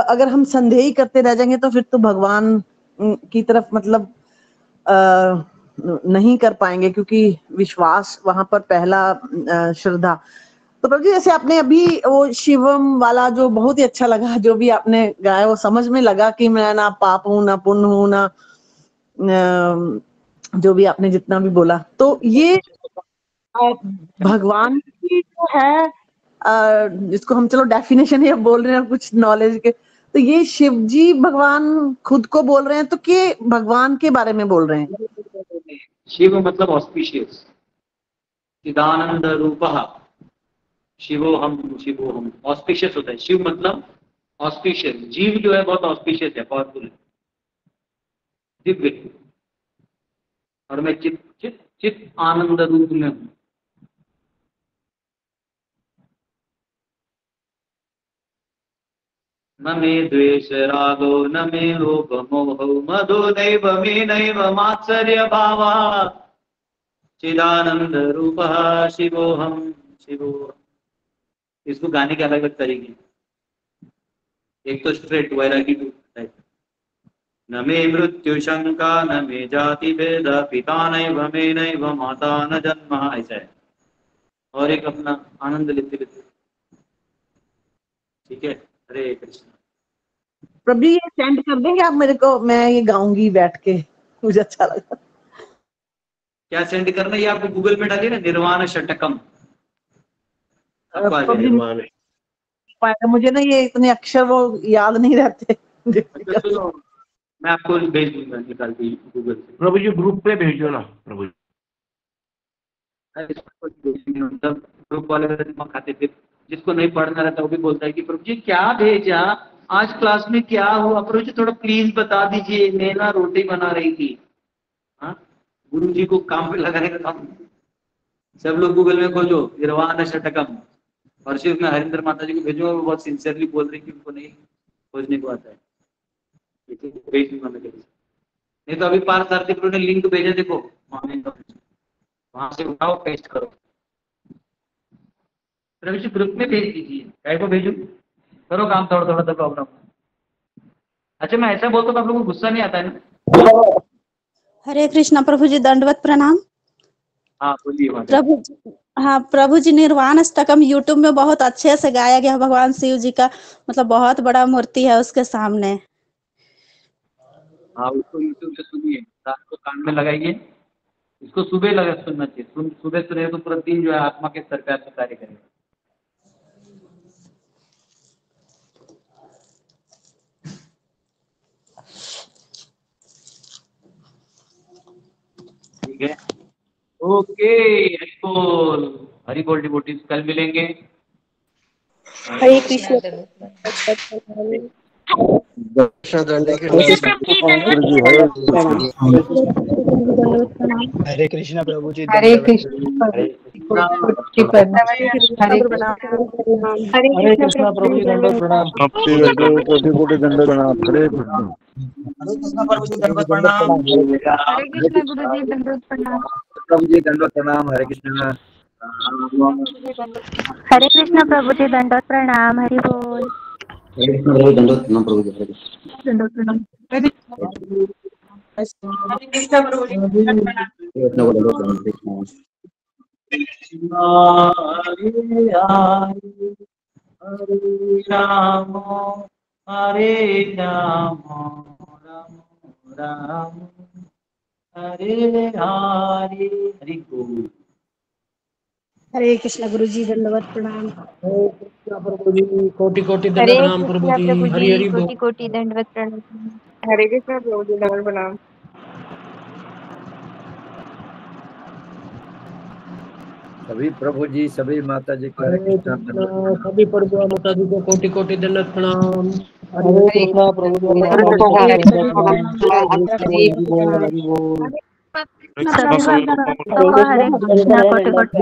S6: अगर हम संदेह ही करते रह जाएंगे तो फिर तो भगवान की तरफ मतलब नहीं कर पाएंगे, क्योंकि विश्वास वहां पर पहला श्रद्धा। तो प्रभु जी जैसे आपने अभी वो शिवम वाला जो बहुत ही अच्छा लगा, जो भी आपने गाया वो समझ में लगा कि मैं ना पाप हूं ना पुण्य हूं ना जो भी आपने जितना भी बोला, तो ये भगवान की जो है जिसको हम चलो डेफिनेशन ही बोल रहे हैं कुछ नॉलेज के, तो ये शिव जी भगवान खुद को बोल रहे हैं तो कि भगवान के बारे में बोल रहे हैं?
S1: शिव मतलब ऑस्पिशियस, चिदानंद रूपः शिवोहम ऑस्पिशियस होता है। शिव मतलब ऑस्पिशियस, जीव जो है बहुत ऑस्पिशियस है, पावरफुल है, दिव्य। और मैं चित चित चित आनंद रूप में हूं। न मे द्वेष रागो न मे लोभ मोहो मदो नैव मे नैव मात्सर्य भावा चिदानंद रूपः शिवोहम शिवोहम। इसको गाने के अलग अलग तरीके, एक तो स्ट्रेट वैरागी टाइप, न मे मृत्यु शंका न मे जाति भेद पिता नैव मे नैव माता न जन्म, ऐसा है। और एक अपना आनंद लेते लेते, ठीक है। हरे कृष्ण।
S6: प्रभु ये सेंड कर देंगे आप मेरे को, मैं ये गाऊंगी बैठ के, मुझे अच्छा लगा।
S1: क्या सेंड करना है? ये आपको गूगल में डालिए ना, निर्वाण षटकम।
S6: मुझे ना ये इतने अक्षर वो याद नहीं रहते।
S1: मैं आपको भेज दूंगा निकाल के गूगल से।
S14: प्रभु जी ग्रुप पे भेजो ना प्रभु जी।
S1: मतलब ग्रुप वाले मेरे दिमाग खाते थे, जिसको नहीं पढ़ना रहता वो भी बोलता है कि प्रभु जी क्या भेजा, आज क्लास में क्या हुआ, प्रभु जी थोड़ा प्लीज बता दीजिए, मैं ना रोटी बना रही थी। हाँ, गुरु जी को काम पे लगाने का काम। सब लोग गूगल में खोजो निर्वाण षटकम, और सिर्फ मैं हरिंद्र माता जी को भेजूंगा, वो बहुत सिंसियरली बोल रही कि उनको नहीं खोजने को आता है। भेज दूंगा मैं, नहीं तो अभी पार्थ आरती प्रभु ने लिंक भेजा, देखो वहां से उठाओ, पेस्ट करो। प्रभु जी ग्रुप में भेज दीजिए, काय को भेजू, करो काम थोड़ा थोड़ा सा प्रॉब्लम। अच्छा मैं ऐसा बोलता तो आप लोगों को गुस्सा नहीं आता है ना?
S15: हरे कृष्णा प्रभु जी, दंडवत प्रणाम।
S1: हाँ बोलिए
S15: प्रभु जी, हाँ प्रभु जी, निर्वाण अष्टकम यूट्यूब में बहुत अच्छे से गाया गया, भगवान शिव जी का मतलब बहुत बड़ा मूर्ति है उसके सामने।
S1: हाँ उसको यूट्यूब से सुनिए, रात को कान में लगाइए, इसको सुबह लगा सुनना चाहिए, सुबह सुने तो पूरा दिन जो है आत्मा के स्तर पे आपका कार्य करेगा। ठीक है, ओके, हरिबोल हरिबोल डिवोटीज, कल मिलेंगे।
S15: हरे कृष्ण।
S16: हरे कृष्णा प्रभु जी।
S17: हरे कृष्ण
S16: हरे कृष्णा प्रभु जी, दंडवत प्रणाम।
S17: कोटि कोटि दंडवत प्रणाम। हरे कृष्ण।
S16: हरे कृष्णा प्रभु जी, दंडवत प्रणाम।
S17: हरे कृष्ण गुरु जी, दंडवत प्रणाम।
S16: प्रभु जी दंडवत प्रणाम। हरे कृष्ण।
S17: हरे कृष्ण प्रभु जी, दंडवत प्रणाम। हरि बोल।
S16: हरे कृष्ण प्रभु, दंडवत प्रणाम प्रभु जी।
S17: दंडवत प्रणाम।
S16: हरे कृष्ण प्रभु जी, दंडवत प्रणाम।
S1: हरे राम हरे राम राम राम हरे हरे, हरि बोल।
S15: हरे कृष्ण गुरु जी, दंडवत प्रणाम।
S14: हरे कृष्णा प्रभु जी, कोटि कोटि
S17: हरे
S14: दंडवत प्रणाम प्रभु
S17: कृष्ण
S14: जी।
S17: प्रभु
S14: हरि
S17: जी,
S14: हरि बोल।
S17: कोटि कोटि दंडवत प्रणाम। हरे कृष्ण प्रभु जी, दंडवत प्रणाम।
S16: सभी प्रभु जी, सभी माता जी को
S14: हरे
S16: हरे कृष्णा
S14: कृष्णा,
S16: दंडवत प्रणाम।
S14: सभी प्रभु माता जी को कोटि कोटि दंडवत प्रणाम। हरे कृष्णा प्रभु जी,
S17: हरे
S14: सभी
S17: कृष्ण
S14: को दंडवत
S17: प्रभु
S14: प्रणाम। हरि बोल हरि बोल।
S17: सभी माता को हरे कृष्णा, कोटि कोटि